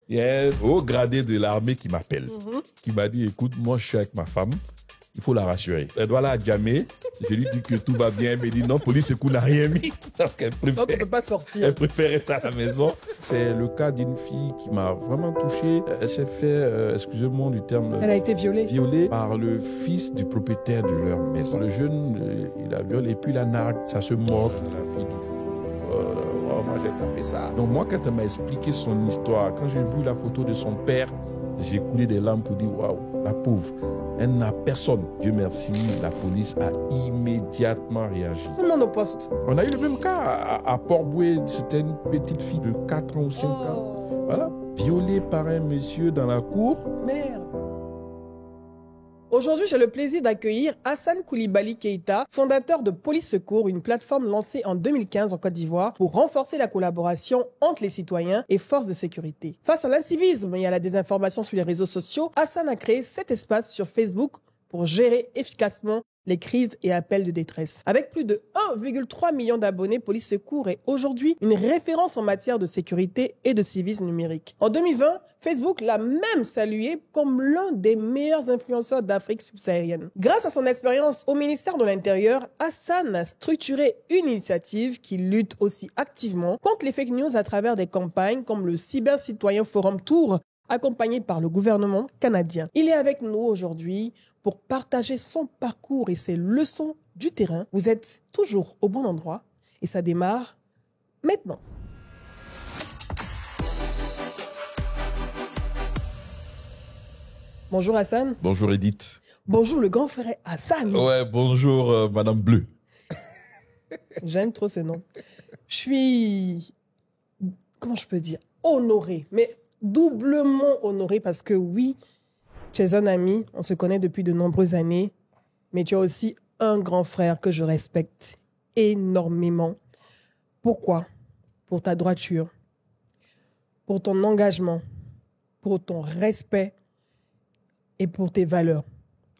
Il y a un haut gradé de l'armée qui m'appelle, qui m'a dit, écoute, moi je suis avec ma femme, il faut la rassurer. Elle doit la jammer. Je lui dis que tout va bien. Elle me dit non, police secours n'a rien mis. Donc elle préfère. Donc on ne peut pas sortir. Elle préfère rester à la maison. C'est le cas d'une fille qui m'a vraiment touché. Elle s'est fait, excusez-moi du terme. Elle a été violée. Violée par le fils du propriétaire de leur maison. Le jeune, il la viole et puis la nargue. Ça se moque. La fille du fou. Moi j'ai tapé ça. Donc moi, quand elle m'a expliqué son histoire, quand j'ai vu la photo de son père, j'ai coulé des larmes pour dire waouh, la pauvre, elle n'a personne. Dieu merci, la police a immédiatement réagi. Tout le monde au poste. On a eu le même cas à Port-Bouet. C'était une petite fille de 4 ans ou 5 ans. Voilà, violée par un monsieur dans la cour. Merde. Aujourd'hui, j'ai le plaisir d'accueillir Hassan Koulibaly Keïta, fondateur de Police Secours, une plateforme lancée en 2015 en Côte d'Ivoire pour renforcer la collaboration entre les citoyens et forces de sécurité. Face à l'incivisme et à la désinformation sur les réseaux sociaux, Hassan a créé cet espace sur Facebook pour gérer efficacement les crises et appels de détresse. Avec plus de 1,3 million d'abonnés, Police Secours est aujourd'hui une référence en matière de sécurité et de civisme numérique. En 2020, Facebook l'a même salué comme l'un des meilleurs influenceurs d'Afrique subsaharienne. Grâce à son expérience au ministère de l'Intérieur, Hassan a structuré une initiative qui lutte aussi activement contre les fake news à travers des campagnes comme le Cyber Citoyen Forum Tour, accompagné par le gouvernement canadien. Il est avec nous aujourd'hui pour partager son parcours et ses leçons du terrain. Vous êtes toujours au bon endroit et ça démarre maintenant. Bonjour Hassan. Bonjour Edith. Bonjour le grand frère Hassan. Ouais, bonjour Madame Bleu. J'aime trop ce nom. Je suis, comment je peux dire, honoré, mais doublement honoré parce que oui, tu es un ami, on se connaît depuis de nombreuses années, mais tu es aussi un grand frère que je respecte énormément. Pourquoi? Pour ta droiture, pour ton engagement, pour ton respect et pour tes valeurs.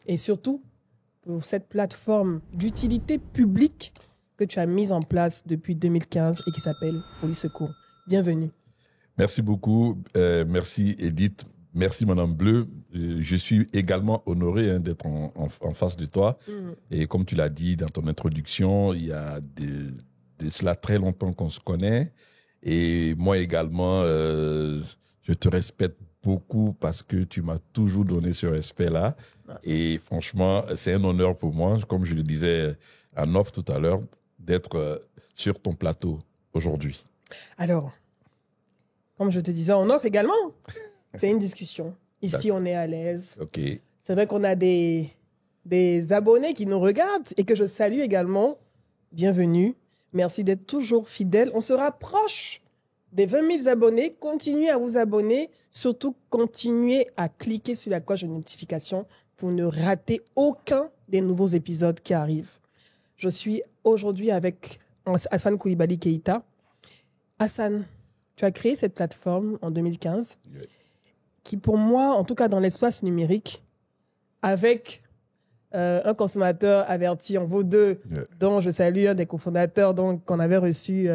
Et surtout, pour cette plateforme d'utilité publique que tu as mise en place depuis 2015 et qui s'appelle Police Secours. Bienvenue. Merci beaucoup. Merci Edith. Merci Madame Bleu. Je suis également honoré d'être en face de toi. Et comme tu l'as dit dans ton introduction, il y a de cela très longtemps qu'on se connaît. Et moi également, je te respecte beaucoup parce que tu m'as toujours donné ce respect-là. Merci. Et franchement, c'est un honneur pour moi, comme je le disais en off tout à l'heure, d'être sur ton plateau aujourd'hui. Alors, comme je te disais en off également, c'est une discussion. Ici, on est à l'aise. Okay. C'est vrai qu'on a des abonnés qui nous regardent et que je salue également. Bienvenue. Merci d'être toujours fidèles. On se rapproche des 20 000 abonnés. Continuez à vous abonner. Surtout, continuez à cliquer sur la cloche de notification pour ne rater aucun des nouveaux épisodes qui arrivent. Je suis aujourd'hui avec Hassan Koulibaly Keïta. Hassan, tu as créé cette plateforme en 2015 qui, pour moi, en tout cas dans l'espace numérique, avec un consommateur averti en vaut deux, dont je salue un des cofondateurs qu'on avait reçu,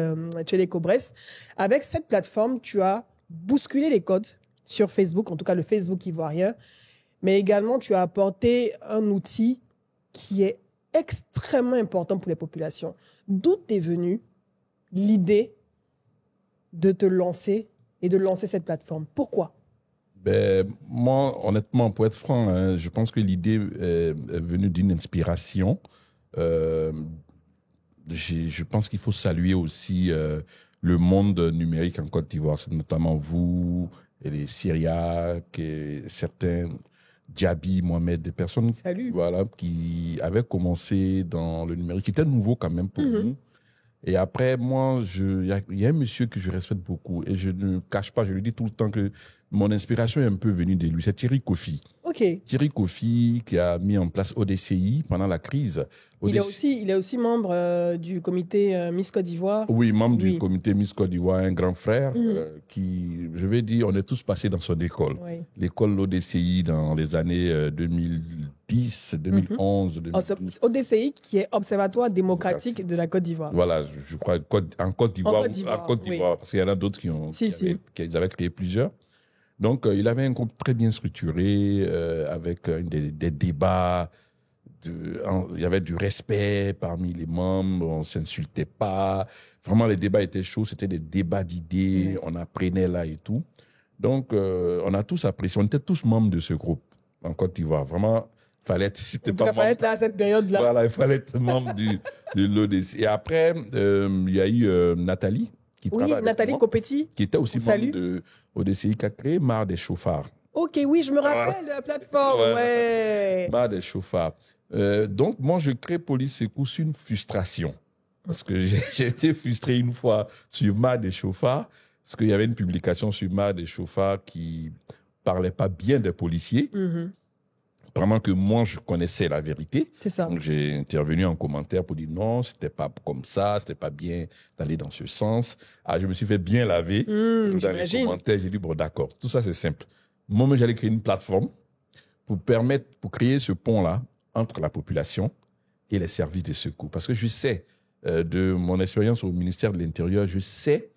Tchélé Cobres. Avec cette plateforme, tu as bousculé les codes sur Facebook, en tout cas le Facebook ivoirien, mais également tu as apporté un outil qui est extrêmement important pour les populations. D'où est venue l'idée de te lancer et de lancer cette plateforme? Pourquoi? Moi, honnêtement, pour être franc, je pense que l'idée est venue d'une inspiration. Je pense qu'il faut saluer aussi le monde numérique en Côte d'Ivoire, c'est notamment vous, et les Syriaques, et certains Djabi, Mohamed, des personnes voilà, qui avaient commencé dans le numérique, qui était nouveau quand même pour nous. Et après, moi, il y a un monsieur que je respecte beaucoup et je ne cache pas, je lui dis tout le temps que mon inspiration est un peu venue de lui. C'est Thierry Kofi. Okay. Thierry Kofi qui a mis en place ODCI pendant la crise. Il est aussi membre du comité Miss Côte d'Ivoire. Oui, membre du comité Miss Côte d'Ivoire, un grand frère qui, je vais dire, on est tous passés dans son école. Oui. L'école l'ODCI dans les années 2010, 2011, 2012. ODCI qui est Observatoire démocratique de la Côte d'Ivoire. Voilà, je crois en Côte d'Ivoire. Oui. Parce qu'il y en a d'autres qui avaient créé plusieurs. Donc, il avait un groupe très bien structuré, avec des débats. Il y avait du respect parmi les membres, on ne s'insultait pas. Vraiment, les débats étaient chauds, c'était des débats d'idées, on apprenait là et tout. Donc, on a tous apprécié, on était tous membres de ce groupe en Côte d'Ivoire. Vraiment, fallait être là à cette période-là. Voilà, il fallait être membre de l'ODC. Et après, il y a eu Nathalie, qui travaille avec Nathalie moi, Copetti, qui était aussi membre de ODCI, qui a créé Marre des chauffards. Ok, oui, je me rappelle de la plateforme, ouais. Marre des chauffards. Donc, moi, je crée Police Secours sur une frustration. Parce que j'ai été frustré une fois sur Marre des chauffards, parce qu'il y avait une publication sur Marre des chauffards qui parlait pas bien des policiers. Vraiment que moi, je connaissais la vérité. C'est ça. Donc, j'ai intervenu en commentaire pour dire non, c'était pas comme ça, c'était pas bien d'aller dans ce sens. Ah, je me suis fait bien laver dans les commentaires. J'ai dit, bon, d'accord, tout ça, c'est simple. Moi, j'allais créer une plateforme pour créer ce pont-là entre la population et les services de secours. Parce que je sais, de mon expérience au ministère de l'Intérieur, je sais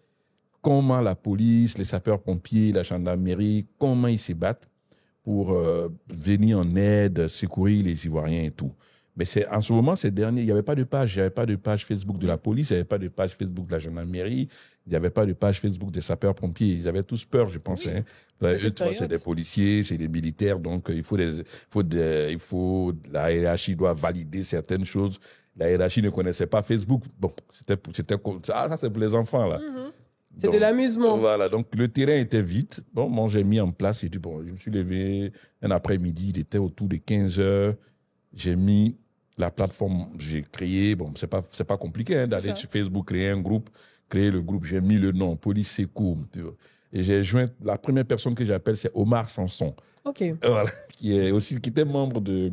comment la police, les sapeurs-pompiers, la gendarmerie, comment ils se battent pour venir en aide, secourir les Ivoiriens et tout. Mais en ce moment, ces derniers, il n'y avait pas de page. Il n'y avait pas de page Facebook de la police, il n'y avait pas de page Facebook de la gendarmerie, il n'y avait pas de page Facebook des sapeurs-pompiers. Ils avaient tous peur, je pense. Hein. C'est des policiers, c'est des militaires, donc la hiérarchie doit valider certaines choses. La hiérarchie ne connaissait pas Facebook. Bon, c'était ça c'est pour les enfants, là. C'est de l'amusement. Voilà, donc le terrain était vide. Bon, moi, j'ai mis en place. Je me suis levé un après-midi, il était autour de 15 heures. J'ai mis la plateforme, j'ai créé. Bon, c'est pas compliqué hein, d'aller sur Facebook, créer un groupe, créer le groupe. J'ai mis le nom, Police Secours. Et j'ai joint, la première personne que j'appelle, c'est Omar Sanson. OK. Voilà, qui était membre de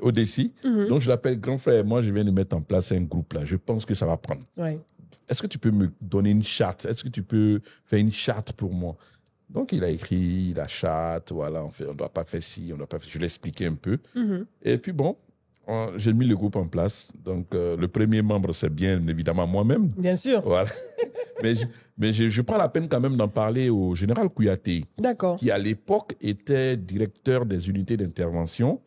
ODC. Donc, je l'appelle grand frère. Moi, je viens de mettre en place un groupe là. Je pense que ça va prendre. Ouais. Est-ce que tu peux me donner une charte? Est-ce que tu peux faire une charte pour moi? Donc, il a écrit la charte, voilà, on ne doit pas faire ci, on doit pas faire... Je l'ai expliqué un peu. Et puis, bon, j'ai mis le groupe en place. Donc, le premier membre, c'est bien évidemment moi-même. Bien sûr. Voilà. mais je prends la peine quand même d'en parler au général Kouyaté. D'accord. Qui, à l'époque, était directeur des unités d'intervention.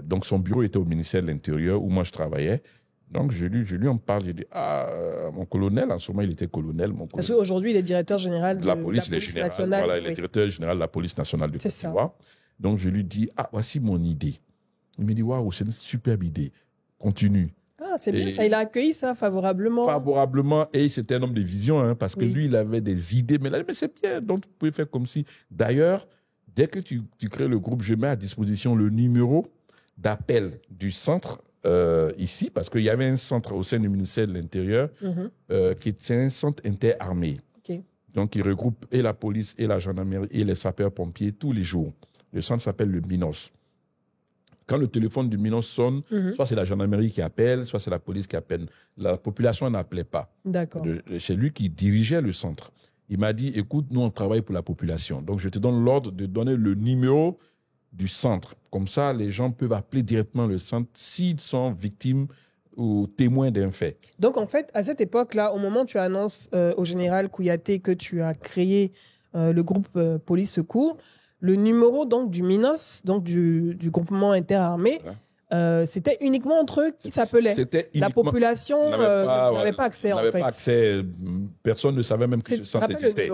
Donc, son bureau était au ministère de l'Intérieur, où moi, je travaillais. Donc, je lui en parle. J'ai dit, mon colonel, en ce moment, il était colonel. Parce qu'aujourd'hui, il est directeur général de la police nationale. Voilà, il est directeur général de la police nationale de Côte d'Ivoire. Donc, je lui dis, voici mon idée. Il me dit, waouh, c'est une superbe idée. Continue. Ah, c'est bien ça. Il a accueilli ça favorablement. Favorablement. Et c'était un homme de vision, hein, parce que lui, il avait des idées. Mais là, c'est bien. Donc, vous pouvez faire comme si. D'ailleurs, dès que tu crées le groupe, je mets à disposition le numéro d'appel du centre. Ici, parce qu'il y avait un centre au sein du ministère de l'Intérieur qui était un centre interarmé. Okay. Donc, il regroupe et la police, et la gendarmerie, et les sapeurs-pompiers tous les jours. Le centre s'appelle le MINOS. Quand le téléphone du MINOS sonne, soit c'est la gendarmerie qui appelle, soit c'est la police qui appelle. La population n'appelait pas. D'accord. C'est lui qui dirigeait le centre. Il m'a dit, écoute, nous, on travaille pour la population. Donc, je te donne l'ordre de donner le numéro du centre. Comme ça, les gens peuvent appeler directement le centre s'ils sont victimes ou témoins d'un fait. Donc, en fait, à cette époque-là, au moment où tu annonces au général Kouyaté que tu as créé le groupe Police Secours, le numéro donc, du MINOS, donc du groupement interarmé, c'était uniquement entre eux qui s'appelaient. La population n'avait pas accès, en fait. N'avait pas accès. Personne ne savait même que ce centre existait.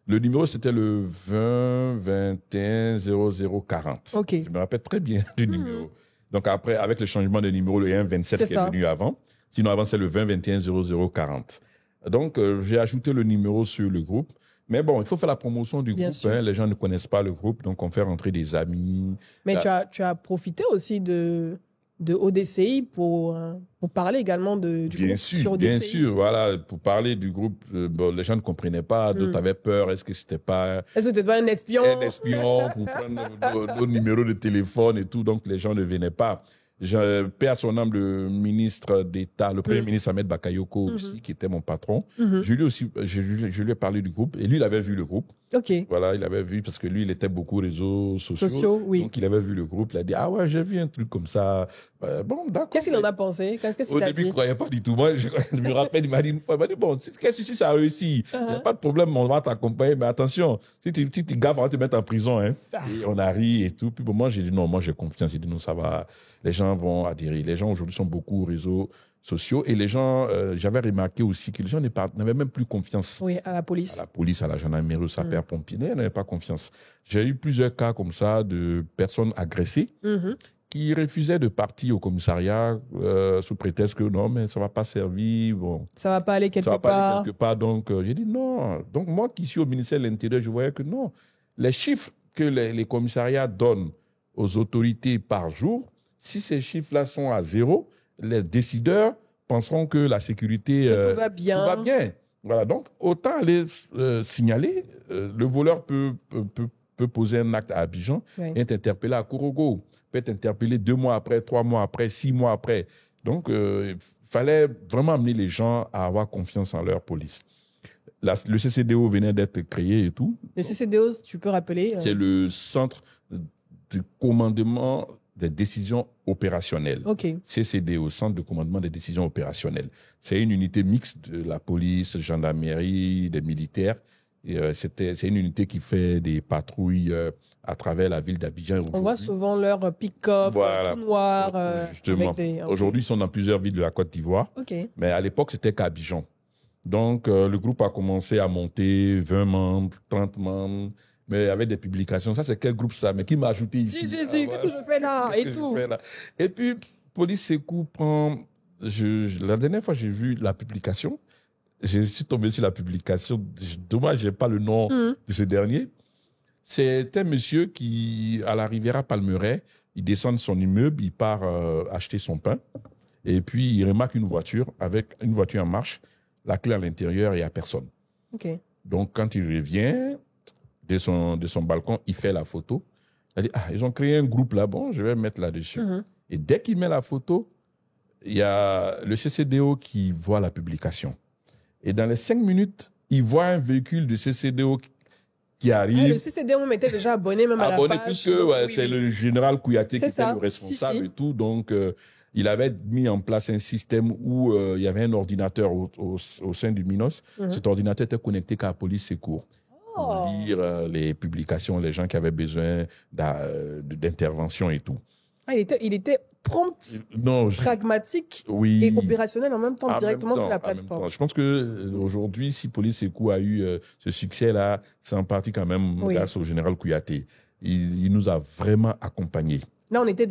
Le numéro, c'était le 20 21 00 40. Okay. Je me rappelle très bien du numéro. Donc après, avec le changement de numéro, le 1 27 qui est venu avant. Sinon, avant, c'est le 20 21 00 40. Donc, j'ai ajouté le numéro sur le groupe. Mais bon, il faut faire la promotion du groupe. Hein. Les gens ne connaissent pas le groupe, donc on fait rentrer des amis. Mais tu as profité aussi de ODCI pour parler également du groupe sur ODCI. Bien sûr, voilà, pour parler du groupe, les gens ne comprenaient pas, d'autres avaient peur, est-ce que c'était pas un espion? Un espion pour prendre nos numéros de téléphone et tout, donc les gens ne venaient pas. paix à son âme, le ministre d'État, le premier ministre Ahmed Bakayoko aussi, qui était mon patron. Je lui ai parlé du groupe et lui, il avait vu le groupe. OK. Voilà, il avait vu parce que lui, il était beaucoup réseaux sociaux. Oui. Donc, il avait vu le groupe. Il a dit, ah ouais, j'ai vu un truc comme ça. Bon, d'accord. Qu'est-ce qu'il en a pensé? Qu'est-ce qu'il Au a début, il dit? ne croyait pas du tout. Moi, je me rappelle, il m'a dit une fois, il m'a dit, bon, qu'est-ce que si ça a réussi? Il n'y a pas de problème, on va t'accompagner. Mais attention, si tu gaffes, on va te mettre en prison. Hein. Et on a ri et tout. Puis bon, moi, j'ai dit, non, moi, j'ai confiance. J'ai dit, non, ça va. Les gens vont adhérer. Les gens, aujourd'hui, sont beaucoup aux réseaux sociaux. Et les gens, j'avais remarqué aussi que les gens n'avaient même plus confiance. Oui, à la police. À la police, à la gendarmerie, aux sapeurs-pompiers. Ils n'avaient pas confiance. J'ai eu plusieurs cas comme ça de personnes agressées qui refusaient de partir au commissariat sous prétexte que non, mais ça ne va pas servir. Bon, ça ne va pas aller quelque part. Ça va pas aller quelque part. Donc, j'ai dit non. Donc, moi qui suis au ministère de l'Intérieur, je voyais que non. Les chiffres que les commissariats donnent aux autorités par jour, si ces chiffres-là sont à zéro, les décideurs penseront que la sécurité tout va bien. Tout va bien. Voilà, donc autant aller signaler. Le voleur peut poser un acte à Abidjan et être interpellé à Korogo, peut être interpellé 2 mois après, 3 mois après, 6 mois après. Donc, il fallait vraiment amener les gens à avoir confiance en leur police. Le CCDO venait d'être créé et tout. Le CCDO, tu peux rappeler C'est le centre de commandement des décisions opérationnelles. OK. CCDO, Centre de commandement des décisions opérationnelles. C'est une unité mixte de la police, gendarmerie, des militaires. C'est une unité qui fait des patrouilles à travers la ville d'Abidjan. On voit souvent leur pick-up, tout noir. Justement. Aujourd'hui, ils sont dans plusieurs villes de la Côte d'Ivoire. Okay. Mais à l'époque, c'était qu'Abidjan. Donc, le groupe a commencé à monter 20 membres, 30 membres. Mais il y avait des publications. Ça, c'est quel groupe ça? Mais qui m'a ajouté ici? Si. Qu'est-ce que je fais là? Et tout. Et puis, Police Sékou prend... La dernière fois, j'ai vu la publication. Je suis tombé sur la publication. Dommage, je n'ai pas le nom de ce dernier. C'est un monsieur qui, à la Riviera Palmeraie, il descend de son immeuble, il part acheter son pain. Et puis, il remarque une voiture en marche, la clé à l'intérieur et il n'y a personne. Okay. Donc, quand il revient de son balcon, il fait la photo. Il dit, ils ont créé un groupe là, bon, je vais mettre là-dessus. Et dès qu'il met la photo, il y a le CCDO qui voit la publication. Et dans les 5 minutes, il voit un véhicule de CCDO qui arrive. Le CCDO était déjà abonné même à la page. Puisque c'est le général Kouyaté qui était le responsable et tout. Donc, il avait mis en place un système où il y avait un ordinateur au sein du Minos. Cet ordinateur était connecté qu'à la police secours. Pour lire les publications, les gens qui avaient besoin d'intervention et tout. Il était prompt, pragmatique et opérationnel en même temps, directement sur la plateforme. Je pense qu'aujourd'hui, si Police Sékou a eu ce succès-là, c'est en partie quand même grâce au général Kouyaté. Il nous a vraiment accompagnés. Là, on était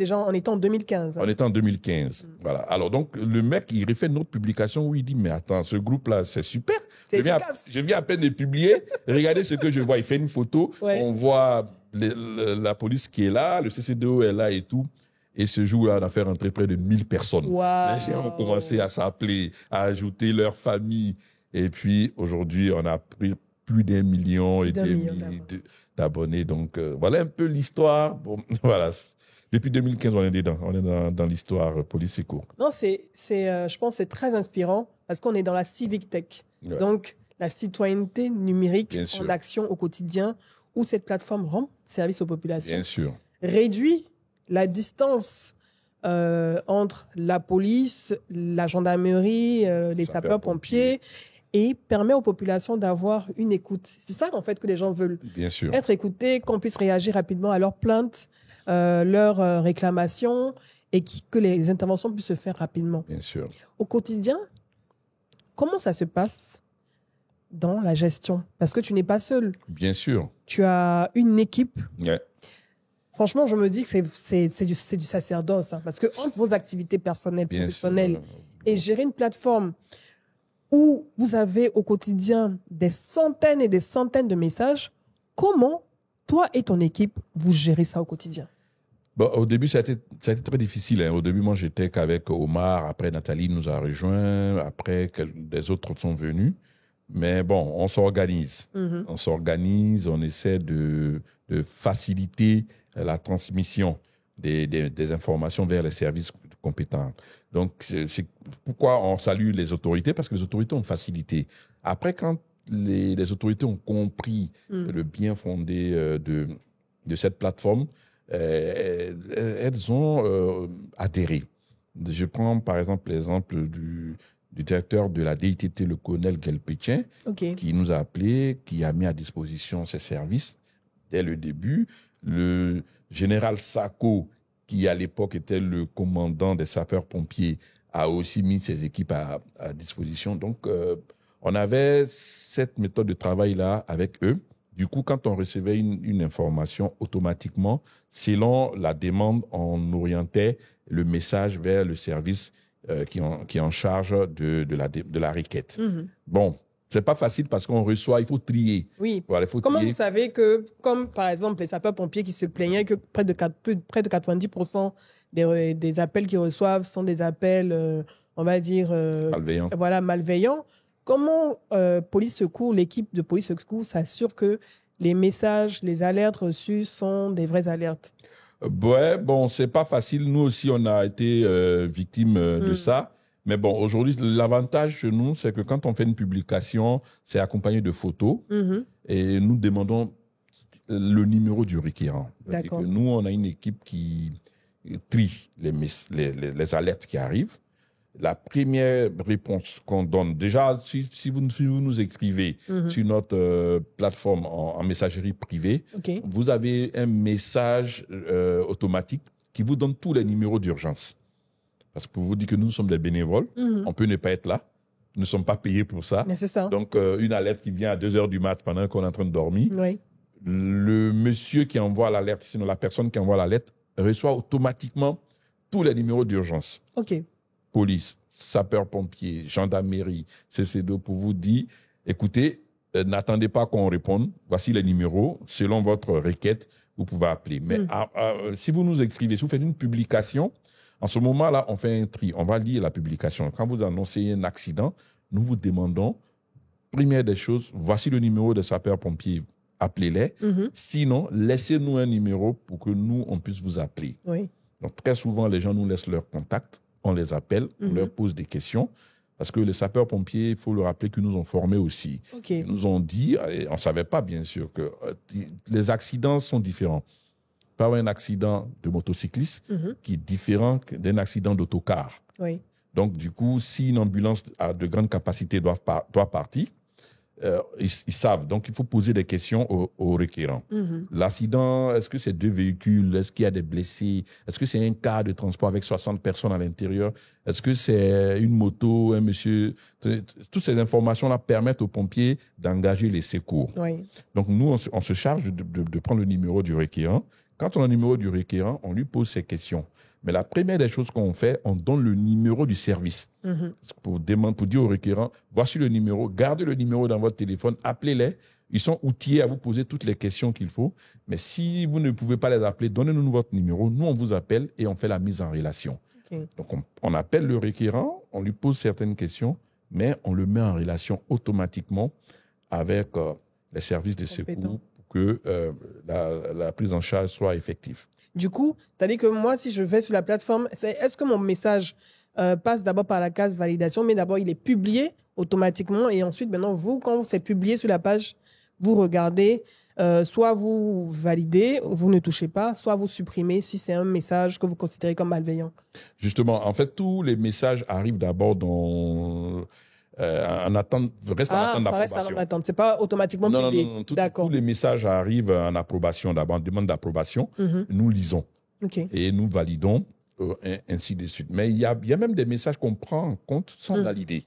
en 2015. On était en 2015. Voilà. Alors, donc, le mec, il refait une autre publication où il dit, mais attends, ce groupe-là, c'est super. Je viens à peine de publier. Regardez ce que je vois. Il fait une photo. On voit la police qui est là, le CCDO est là et tout. Et ce jour-là, on a fait rentrer près de 1000 personnes. Wow. Les gens ont commencé à s'appeler, à ajouter leur famille. Et puis, aujourd'hui, on a pris plus d'1 million et demi d'abonnés. Donc, voilà un peu l'histoire. Bon, voilà. Depuis 2015, on est dedans. On est dans l'histoire Police Sékou. Non, je pense que c'est très inspirant parce qu'on est dans la civic tech. Ouais. Donc, la citoyenneté numérique en action au quotidien où cette plateforme rend service aux populations. Bien sûr. Réduit la distance entre la police, la gendarmerie, les sapeurs-pompiers et permet aux populations d'avoir une écoute. C'est ça, en fait, que les gens veulent. Bien sûr. Être écoutés, qu'on puisse réagir rapidement à leurs plaintes, leurs réclamations et que les interventions puissent se faire rapidement. Bien sûr. Au quotidien, comment ça se passe dans la gestion? Parce que tu n'es pas seul. Bien sûr. Tu as une équipe. Ouais. Franchement, je me dis que c'est du sacerdoce. Hein, parce que entre vos activités personnelles, professionnelles, et gérer une plateforme où vous avez au quotidien des centaines et des centaines de messages, comment toi et ton équipe, vous gérez ça au quotidien? Bon, au début, ça a été très difficile. Hein. Au début, moi, j'étais qu'avec Omar. Après, Nathalie nous a rejoints. Après, des autres sont venus. Mais bon, on s'organise. Mm-hmm. On s'organise, on essaie de faciliter la transmission. des informations vers les services compétents. Donc, c'est pourquoi on salue les autorités, parce que les autorités ont facilité. Après, quand les autorités ont compris le bien fondé de cette plateforme, elles ont adhéré. Je prends par exemple l'exemple du directeur de la DITT, le colonel Gelpetchen, qui nous a appelé, qui a mis à disposition ses services dès le début. Le général Sako, qui à l'époque était le commandant des sapeurs-pompiers, a aussi mis ses équipes à disposition. Donc, on avait cette méthode de travail-là avec eux. Du coup, quand on recevait une information, automatiquement, selon la demande, on orientait le message vers le service qui est en charge de la requête. Bon, c'est pas facile parce qu'on reçoit, il faut trier. Oui. Voilà, il faut Comment trier. vous savez que, comme par exemple les sapeurs-pompiers qui se plaignaient que près de 90% des appels qu'ils reçoivent sont des appels, on va dire, Malveillant. Voilà, malveillants. Comment police secours, l'équipe de police secours s'assure que les messages, les alertes reçues sont des vraies alertes? Ouais, bon, c'est pas facile. Nous aussi, on a été victime de ça. Mais bon, aujourd'hui, l'avantage chez nous, c'est que quand on fait une publication, c'est accompagné de photos et nous demandons le numéro du requérant. D'accord. Nous, on a une équipe qui trie les alertes qui arrivent. La première réponse qu'on donne, déjà, si vous nous écrivez sur notre plateforme en messagerie privée, vous avez un message automatique qui vous donne tous les numéros d'urgence. Parce que pour vous dire que nous sommes des bénévoles, on peut ne pas être là. Nous ne sommes pas payés pour ça. Mais c'est ça. Donc, une alerte qui vient à 2h du mat pendant qu'on est en train de dormir, le monsieur qui envoie l'alerte, sinon la personne qui envoie l'alerte, reçoit automatiquement tous les numéros d'urgence. Police, sapeurs-pompiers, gendarmerie, CC2 pour vous dire, écoutez, n'attendez pas qu'on réponde. Voici les numéros. Selon votre requête, vous pouvez appeler. Mais si vous nous écrivez, si vous faites une publication, en ce moment-là, on fait un tri. On va lire la publication. Quand vous annoncez un accident, nous vous demandons, première des choses, voici le numéro des sapeurs-pompiers. Appelez-les. Sinon, laissez-nous un numéro pour que nous, on puisse vous appeler. Donc, très souvent, les gens nous laissent leur contact. On les appelle, on leur pose des questions. Parce que les sapeurs-pompiers, il faut le rappeler, qu'ils nous ont formés aussi. Ils nous ont dit, et on ne savait pas bien sûr, que les accidents sont différents. Il peut y avoir un accident de motocycliste qui est différent d'un accident d'autocar. Donc, du coup, si une ambulance à de grandes capacités doit partir, ils savent. Donc, il faut poser des questions aux requérants. L'accident, est-ce que c'est 2 véhicules? Est-ce qu'il y a des blessés? Est-ce que c'est un car de transport avec 60 personnes à l'intérieur? Est-ce que c'est une moto, un monsieur? Toutes ces informations-là permettent aux pompiers d'engager les secours. Donc, nous, on se charge de prendre le numéro du requérant. Quand on a le numéro du requérant, on lui pose ces questions. Mais la première des choses qu'on fait, on donne le numéro du service pour dire au requérant, voici le numéro, gardez le numéro dans votre téléphone, appelez-les. Ils sont outillés à vous poser toutes les questions qu'il faut. Mais si vous ne pouvez pas les appeler, donnez-nous votre numéro. Nous, on vous appelle et on fait la mise en relation. Donc, on appelle le requérant, on lui pose certaines questions, mais on le met en relation automatiquement avec les services de secours pour que la prise en charge soit effective. Du coup, tu as dit que moi, si je vais sur la plateforme, est-ce que mon message passe d'abord par la case validation, mais d'abord, il est publié automatiquement et ensuite, maintenant, vous, quand c'est publié sur la page, vous regardez, soit vous validez, vous ne touchez pas, soit vous supprimez si c'est un message que vous considérez comme malveillant. Justement, en fait, tous les messages arrivent d'abord en attente, reste en attente d'approbation. Ça reste en attente, c'est pas automatiquement publié. Non. Tous les messages arrivent en approbation, d'abord en demande d'approbation. Nous lisons et nous validons, ainsi de suite. Mais il y a même des messages qu'on prend en compte sans valider.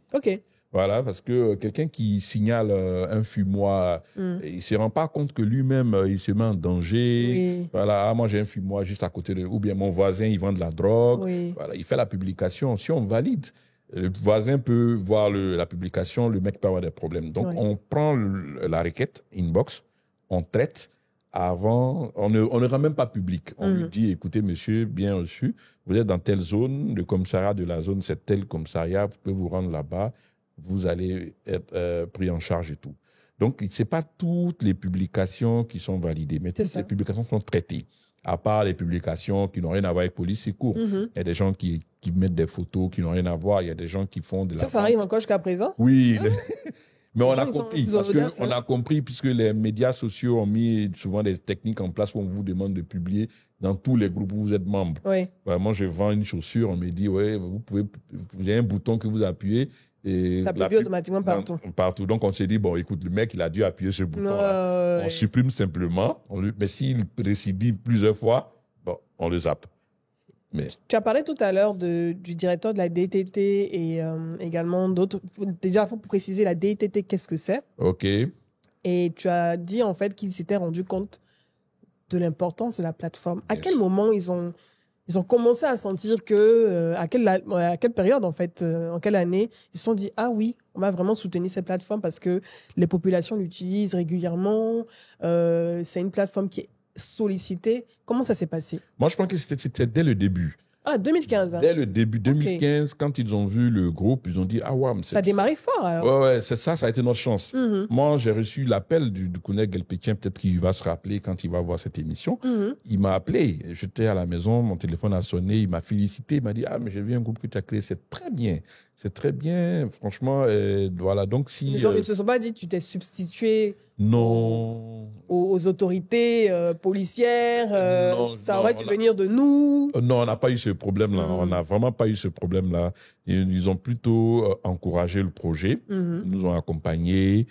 Voilà, parce que quelqu'un qui signale un fumoir, il ne se rend pas compte que lui-même, il se met en danger. Voilà, moi j'ai un fumoir juste à côté de... Ou bien mon voisin, il vend de la drogue. Voilà, il fait la publication. Si on valide, le voisin peut voir la publication, le mec peut avoir des problèmes. Donc, on prend la requête, inbox, on traite avant, on ne rend même pas public. On lui dit, écoutez, monsieur, bien reçu, vous êtes dans telle zone, le commissariat de la zone, c'est tel commissariat, vous pouvez vous rendre là-bas, vous allez être pris en charge et tout. Donc, ce n'est pas toutes les publications qui sont validées, mais toutes les publications sont traitées. à part les publications qui n'ont rien à voir avec police, c'est court. Il y a des gens qui mettent des photos qui n'ont rien à voir. Il y a des gens qui font de la Ça arrive encore jusqu'à présent? Oui. Mais on Les a gens, compris, ils ont parce l'audace, qu'on a compris, puisque les médias sociaux ont mis souvent des techniques en place où on vous demande de publier dans tous les groupes où vous êtes membre. Oui. Moi, je vends une chaussure, on me dit, ouais, il y a un bouton que vous appuyez. Et Ça publie automatiquement partout. Partout. Donc, on s'est dit, bon, écoute, le mec, il a dû appuyer ce bouton. On supprime simplement. Mais s'il récidive plusieurs fois, bon, on le zappe. Mais... Tu as parlé tout à l'heure du directeur de la DTT et également d'autres. Déjà, il faut préciser la DTT, qu'est-ce que c'est? OK. Et tu as dit en fait qu'ils s'étaient rendus compte de l'importance de la plateforme. À Yes. quel moment ils ont commencé à sentir que, à quelle période en fait, en quelle année, ils se sont dit, ah oui, on va vraiment soutenir cette plateforme parce que les populations l'utilisent régulièrement, c'est une plateforme qui est sollicitée. Comment ça s'est passé? Moi, je pense que c'était dès le début. Ah, 2015. Hein. Dès le début, 2015, quand ils ont vu le groupe, ils ont dit, ah ouais, ça a démarré fort alors. Ouais, c'est ça, ça a été notre chance. Moi, j'ai reçu l'appel du collègue Gelpétien, peut-être qu'il va se rappeler quand il va voir cette émission. Il m'a appelé, j'étais à la maison, mon téléphone a sonné, il m'a félicité, il m'a dit, ah, mais j'ai vu un groupe que tu as créé, c'est très bien, franchement, voilà, donc si... Les gens ne se sont pas dit, tu t'es substitué non. Aux autorités policières, Non, ça aurait dû venir de nous. Non, on n'a pas eu ce problème-là. On n'a vraiment pas eu ce problème-là. Ils ont plutôt encouragé le projet, ils nous ont accompagnés.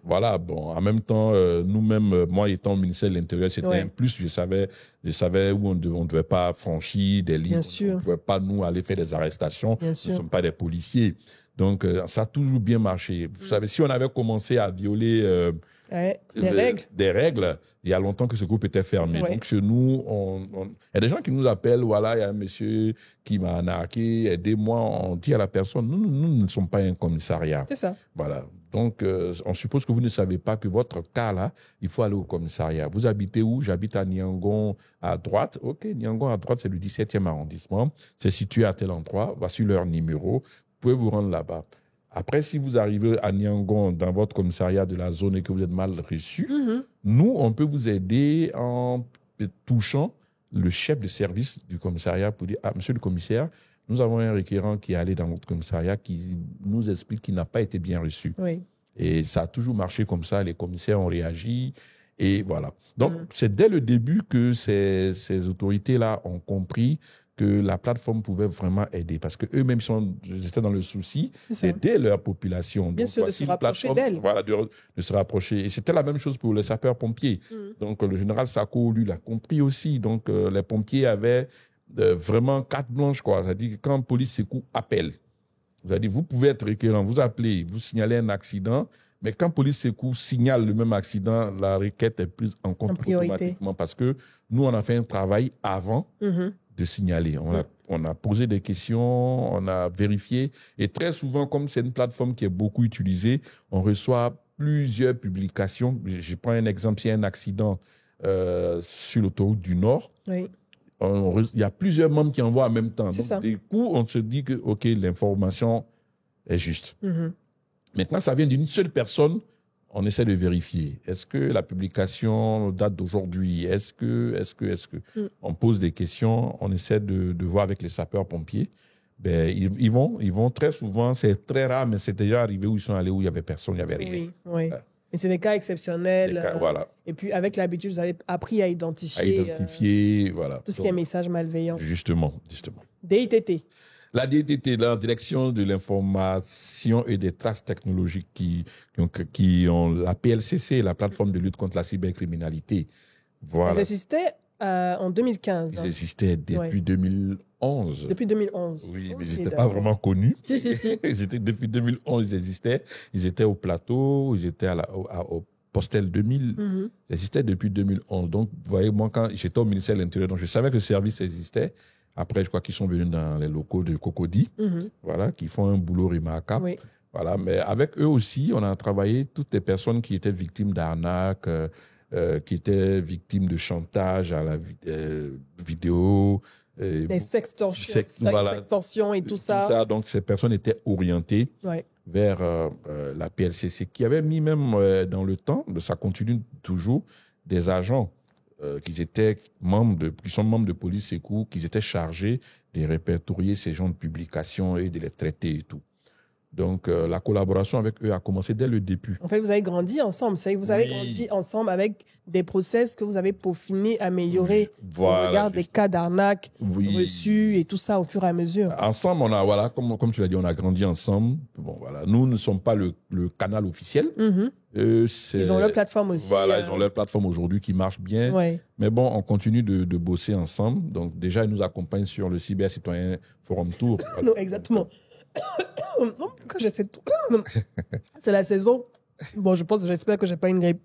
Voilà, bon, en même temps, nous-mêmes, moi étant au ministère de l'Intérieur, c'était un plus. Je savais où on ne devait pas franchir des lignes. On ne pouvait pas, nous, aller faire des arrestations. Nous ne sommes pas des policiers. Donc, ça a toujours bien marché. Vous savez, si on avait commencé à violer... des règles, il y a longtemps que ce groupe était fermé. Donc, chez nous, il y a des gens qui nous appellent, voilà, il y a un monsieur qui m'a arnaqué, aidez-moi. On dit à la personne, nous ne sommes pas un commissariat. C'est ça. Voilà. Donc, on suppose que vous ne savez pas que votre cas, là, il faut aller au commissariat. Vous habitez où? J'habite à Niangon, à droite. OK, Niangon, à droite, c'est le 17e arrondissement. C'est situé à tel endroit. Voici leur numéro. Vous pouvez vous rendre là-bas. Après, si vous arrivez à Niangon, dans votre commissariat de la zone et que vous êtes mal reçu, nous, on peut vous aider en touchant le chef de service du commissariat pour dire, ah, monsieur le commissaire, nous avons un requérant qui est allé dans votre commissariat qui nous explique qu'il n'a pas été bien reçu. Oui. Et ça a toujours marché comme ça, les commissaires ont réagi et voilà. Donc, c'est dès le début que ces autorités-là ont compris que la plateforme pouvait vraiment aider parce qu'eux-mêmes ils étaient dans le souci d'aider leur population. Bien donc, sûr, de se rapprocher d'elle. Voilà, de se rapprocher. Et c'était la même chose pour les sapeurs-pompiers. Donc, le général Sako, lui, l'a compris aussi. Donc, les pompiers avaient vraiment carte blanche, quoi. C'est-à-dire que quand police secours appelle, c'est-à-dire vous pouvez être requérant, vous appelez, vous signalez un accident, mais quand police secours signale le même accident, la requête est prise en compte automatiquement parce que nous, on a fait un travail avant de signaler. On a posé des questions, on a vérifié. Et très souvent, comme c'est une plateforme qui est beaucoup utilisée, on reçoit plusieurs publications. Je prends un exemple, il y a un accident sur l'autoroute du Nord. Oui. Il y a plusieurs membres qui envoient en même temps. C'est ça. Du coup, on se dit que, OK, l'information est juste. Maintenant, ça vient d'une seule personne. On essaie de vérifier. Est-ce que la publication date d'aujourd'hui? Est-ce que on pose des questions, on essaie de voir avec les sapeurs-pompiers. Ben, ils vont très souvent, c'est très rare, mais c'est déjà arrivé où ils sont allés, où il n'y avait personne, il n'y avait rien. Oui. Mais c'est des cas exceptionnels. Voilà. Et puis, avec l'habitude, vous avez appris à identifier, voilà. tout ce qui est message malveillant. Justement. DITT. La DTT, la Direction de l'information et des traces technologiques qui ont la PLCC, la plateforme de lutte contre la cybercriminalité. Voilà. Ils existaient en 2015. Ils existaient depuis 2011. Depuis 2011. Oui, mais ils n'étaient pas vraiment connus. Si. Depuis 2011, ils existaient. Ils étaient au plateau, ils étaient au Postel 2000. Ils existaient depuis 2011. Donc, vous voyez, moi, quand j'étais au ministère de l'Intérieur, donc je savais que le service existait. Après, je crois qu'ils sont venus dans les locaux de Cocody, voilà, qui font un boulot remarquable. Oui. Voilà, mais avec eux aussi, on a travaillé toutes les personnes qui étaient victimes d'arnaques, qui étaient victimes de chantage à la vidéo. Des sextorsions et tout ça. Donc, ces personnes étaient orientées vers la PLCC, qui avait mis même dans le temps, ça continue toujours, des agents qui sont membres de police secours, qui étaient chargés de répertorier ces genres de publications et de les traiter et tout. Donc, la collaboration avec eux a commencé dès le début. En fait, vous avez grandi ensemble. C'est que vous avez Oui. grandi ensemble avec des process que vous avez peaufinés, améliorés Voilà, au regard des cas d'arnaque Oui. reçus et tout ça au fur et à mesure. Ensemble, comme tu l'as dit, on a grandi ensemble. Bon, voilà. Nous ne sommes pas le canal officiel. Mhm. Ils ont leur plateforme aussi. Voilà, ils ont leur plateforme aujourd'hui qui marche bien. Ouais. Mais bon, on continue de bosser ensemble. Donc, déjà, ils nous accompagnent sur le Cyber Citoyen Forum Tour. Voilà. Non, exactement. Pourquoi j'essaie de tout C'est la saison. Bon, j'espère que j'ai pas une grippe.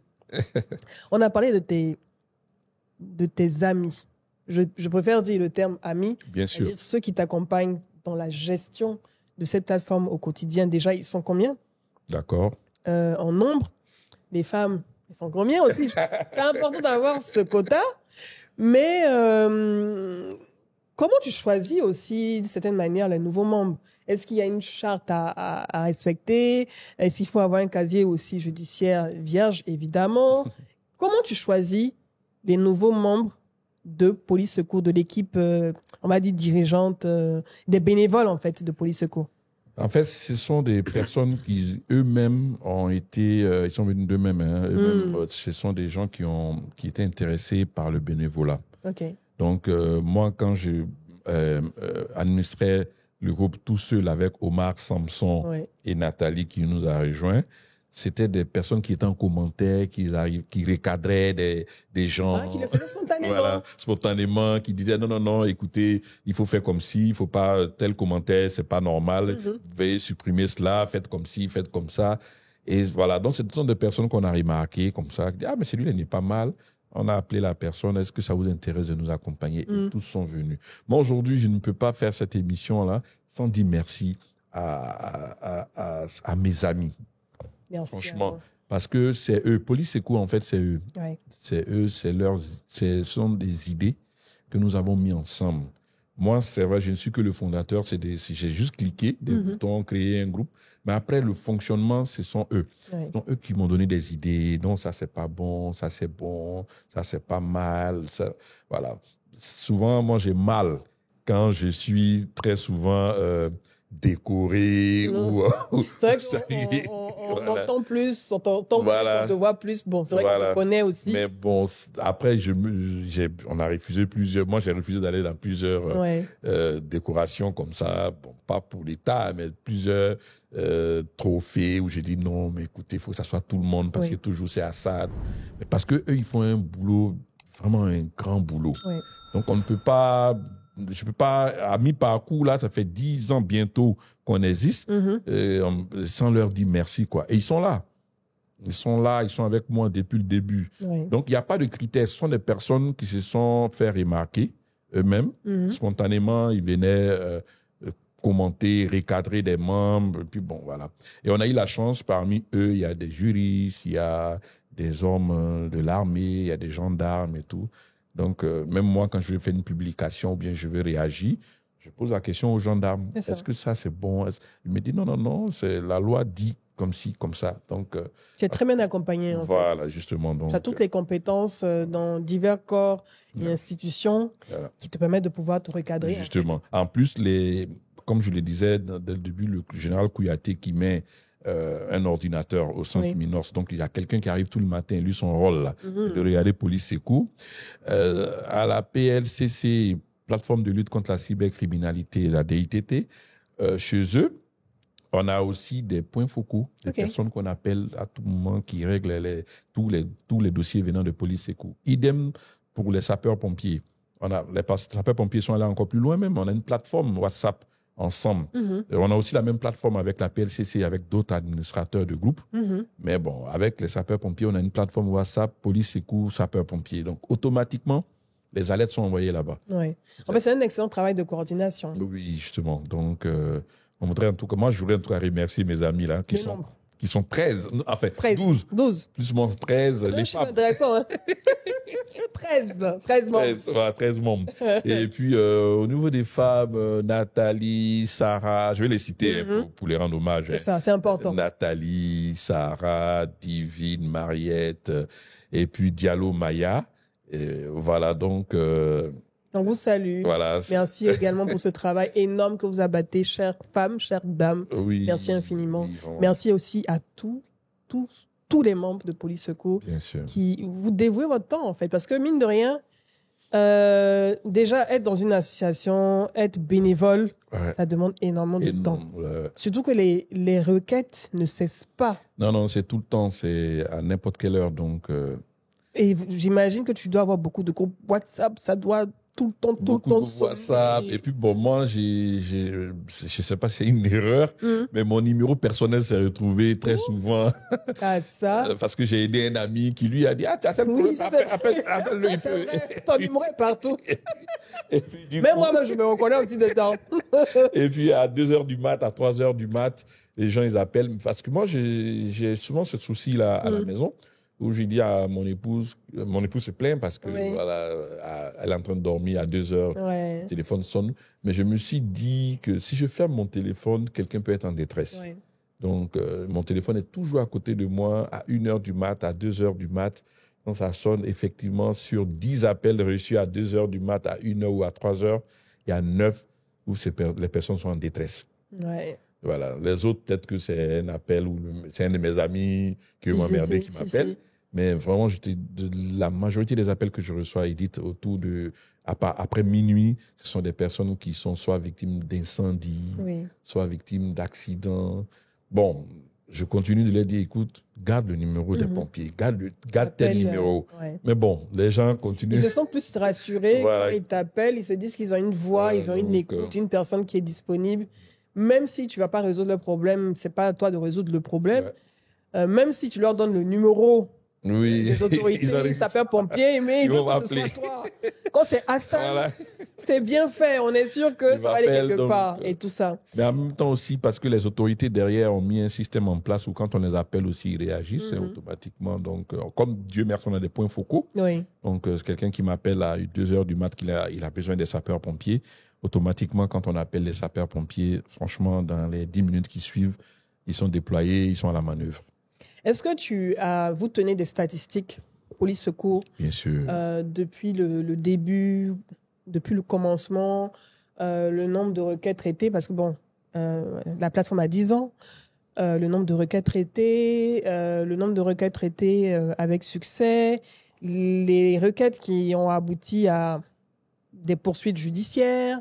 On a parlé de tes amis. Je préfère dire le terme amis. Bien sûr. C'est-à-dire ceux qui t'accompagnent dans la gestion de cette plateforme au quotidien. Déjà, ils sont combien D'accord. en nombre? Les femmes, elles sont combien aussi? C'est important d'avoir ce quota. Mais comment tu choisis aussi, d'une certaine manière, les nouveaux membres? Est-ce qu'il y a une charte à respecter? Est-ce qu'il faut avoir un casier aussi judiciaire vierge, évidemment? Comment tu choisis les nouveaux membres de Police Secours, de l'équipe, on va dire dirigeante, des bénévoles, en fait, de Police Secours? En fait, ce sont des personnes qui eux-mêmes ont été, ils sont venus d'eux-mêmes, hein, eux-mêmes, ce sont des gens qui étaient intéressés par le bénévolat. OK. Donc, moi, quand je administrais le groupe Tout Seul avec Omar, Samson Ouais. et Nathalie qui nous a rejoints, c'était des personnes qui étaient en commentaire, qui recadraient des gens. Ah, qui le faisaient spontanément. Voilà, spontanément, qui disaient non, écoutez, il faut faire comme ci, il faut pas tel commentaire, c'est pas normal, veuillez supprimer cela, faites comme ci, faites comme ça. Et voilà, donc ce sont des personnes qu'on a remarquées comme ça, qui disent, ah mais celui-là n'est pas mal. On a appelé la personne, est-ce que ça vous intéresse de nous accompagner? Et tous sont venus. Moi, aujourd'hui, je ne peux pas faire cette émission-là sans dire merci à mes amis. Merci. Franchement, parce que c'est eux. Police Secours, en fait, c'est eux. Ouais. C'est eux, ce sont des idées que nous avons mis ensemble. Moi, c'est vrai, je ne suis que le fondateur. J'ai juste cliqué des boutons, créé un groupe. Mais après, le fonctionnement, ce sont eux. Ouais. Ce sont eux qui m'ont donné des idées. Non, ça, c'est pas bon. Ça, c'est bon. Ça, c'est pas mal. Ça, voilà. Souvent, moi, j'ai mal quand je suis très souvent décoré ou C'est vrai salué. qu'on Voilà. entend plus, on t'entend Voilà. plus, on te voit plus. Bon, c'est vrai qu'on Voilà. te connaît aussi. Mais bon, après, on a refusé plusieurs. Moi, j'ai refusé d'aller dans plusieurs Ouais. décorations comme ça. Bon, pas pour l'État, mais plusieurs trophées où j'ai dit non, mais écoutez, il faut que ça soit tout le monde parce Oui. que toujours c'est Assad. Mais parce que eux, ils font un boulot, vraiment un grand boulot. Ouais. Donc, on ne peut pas. Je peux pas, à mi-parcours, là, ça fait 10 ans bientôt qu'on existe, sans leur dire merci, quoi. Et ils sont là. Ils sont là, ils sont avec moi depuis le début. Ouais. Donc, il n'y a pas de critères. Ce sont des personnes qui se sont fait remarquer eux-mêmes. Spontanément, ils venaient commenter, recadrer des membres. Et puis, bon, voilà. Et on a eu la chance, parmi eux, il y a des juristes, il y a des hommes de l'armée, il y a des gendarmes et tout. Donc, même moi, quand je fais une publication ou bien je veux réagir, je pose la question aux gendarmes. Est-ce que ça, c'est bon? Il me dit non, la loi dit comme ci, comme ça. Donc, Tu es très bien accompagné. voilà, justement. Donc, tu as toutes les compétences dans divers corps et institutions qui te permettent de pouvoir te recadrer. Justement. En plus, comme je le disais dès le début, le général Kouyaté qui met un ordinateur au centre Minos. Donc, il y a quelqu'un qui arrive tout le matin. Lui, son rôle, là, de regarder Police Secours. À la PLCC, plateforme de lutte contre la cybercriminalité, la DITT, chez eux, on a aussi des points focaux, des personnes qu'on appelle à tout moment qui règlent tous les dossiers venant de Police Secours. Idem pour les sapeurs-pompiers. Les sapeurs-pompiers sont allés encore plus loin même. On a une plateforme WhatsApp ensemble. On a aussi la même plateforme avec la PLCC, avec d'autres administrateurs de groupe. Mais bon, avec les sapeurs-pompiers, on a une plateforme WhatsApp, Police Secours, sapeurs-pompiers. Donc, automatiquement, les alertes sont envoyées là-bas. Ouais. En fait, c'est un excellent travail de coordination. Oui, justement. Donc, on voudrait moi, je voudrais en tout cas remercier mes amis là, qui sont 13, enfin 12. Plus ou moins 13. C'est un chiffre intéressant, hein? 13 membres. 13 membres. Et puis, au niveau des femmes, Nathalie, Sarah, je vais les citer pour les rendre hommage. C'est ça, c'est important. Nathalie, Sarah, Divine, Mariette, et puis Diallo Maya. Et voilà, donc, On vous salue. voilà. Merci également pour ce travail énorme que vous abattez, chères femmes, chères dames. Oui, Merci infiniment. oui, vraiment, Merci aussi à tous les membres de Police Secours bien sûr. qui vous dévouez votre temps, en fait. Parce que, mine de rien, déjà, être dans une association, être bénévole, Ouais. ça demande énormément de Et temps. non, Surtout que les requêtes ne cessent pas. non, c'est tout le temps, c'est à n'importe quelle heure. Donc, Et j'imagine que tu dois avoir beaucoup de groupes WhatsApp, ça doit tout le beaucoup temps de WhatsApp. sonner. Et puis, bon, moi, je sais pas si c'est une erreur, Mhm. mais mon numéro personnel s'est retrouvé très souvent Ah, ça. parce que j'ai aidé un ami qui lui a dit, ah, tu as tel Oui, problème, ça, c'est appelle-le. il c'est peut. vrai. Ton numéro est partout. Et puis, du Même coup, moi-même, je me reconnais aussi dedans. et puis, à 2h du mat, à 3h du mat, les gens, ils appellent. Parce que moi, j'ai souvent ce souci-là à la maison, où j'ai dit à mon épouse se plaint parce que, Oui. voilà, elle est en train de dormir à 2h, Ouais. le téléphone sonne. Mais je me suis dit que si je ferme mon téléphone, quelqu'un peut être en détresse. Ouais. Donc, mon téléphone est toujours à côté de moi à 1h du mat, à 2h du mat. Donc, ça sonne effectivement sur 10 appels reçus à 2h du mat, à 1h ou à 3h. Il y a 9 où les personnes sont en détresse. Ouais. Voilà. Les autres, peut-être que c'est un appel ou c'est un de mes amis qui veut m'emmerder qui m'appelle. Si. Mais vraiment, la majorité des appels que je reçois, Edith, après minuit, ce sont des personnes qui sont soit victimes d'incendies, Oui. soit victimes d'accidents. Bon, je continue de leur dire, écoute, garde le numéro des pompiers, garde tel Appelle, numéro. ouais. Mais bon, les gens continuent. Ils se sentent plus rassurés Voilà. quand ils t'appellent. Ils se disent qu'ils ont une voix, Voilà, ils ont une donc, écoute, une personne qui est disponible. Même si tu vas pas résoudre le problème, c'est pas à toi de résoudre le problème. Ouais. Même si tu leur donnes le numéro Oui, des autorités, ils arrivent. sapeurs-pompiers, mais Ils veulent vont que ce m'appeler. soit toi. Quand c'est Hassan, Voilà. c'est bien fait. On est sûr que Ils ça va aller m'appellent, quelque donc, part et tout ça. Mais en même temps aussi, parce que les autorités derrière ont mis un système en place où quand on les appelle aussi, ils réagissent automatiquement. Donc, comme Dieu merci, on a des points focaux. Oui. Donc, c'est quelqu'un qui m'appelle à 2h du mat, il a besoin des sapeurs-pompiers. Automatiquement, quand on appelle les sapeurs-pompiers, franchement, dans les 10 minutes qui suivent, ils sont déployés, ils sont à la manœuvre. Est-ce que vous tenez des statistiques, police secours, Bien sûr. depuis le début, depuis le commencement, le nombre de requêtes traitées? Parce que bon, la plateforme a 10 ans. Le nombre de requêtes traitées, avec succès, les requêtes qui ont abouti à des poursuites judiciaires,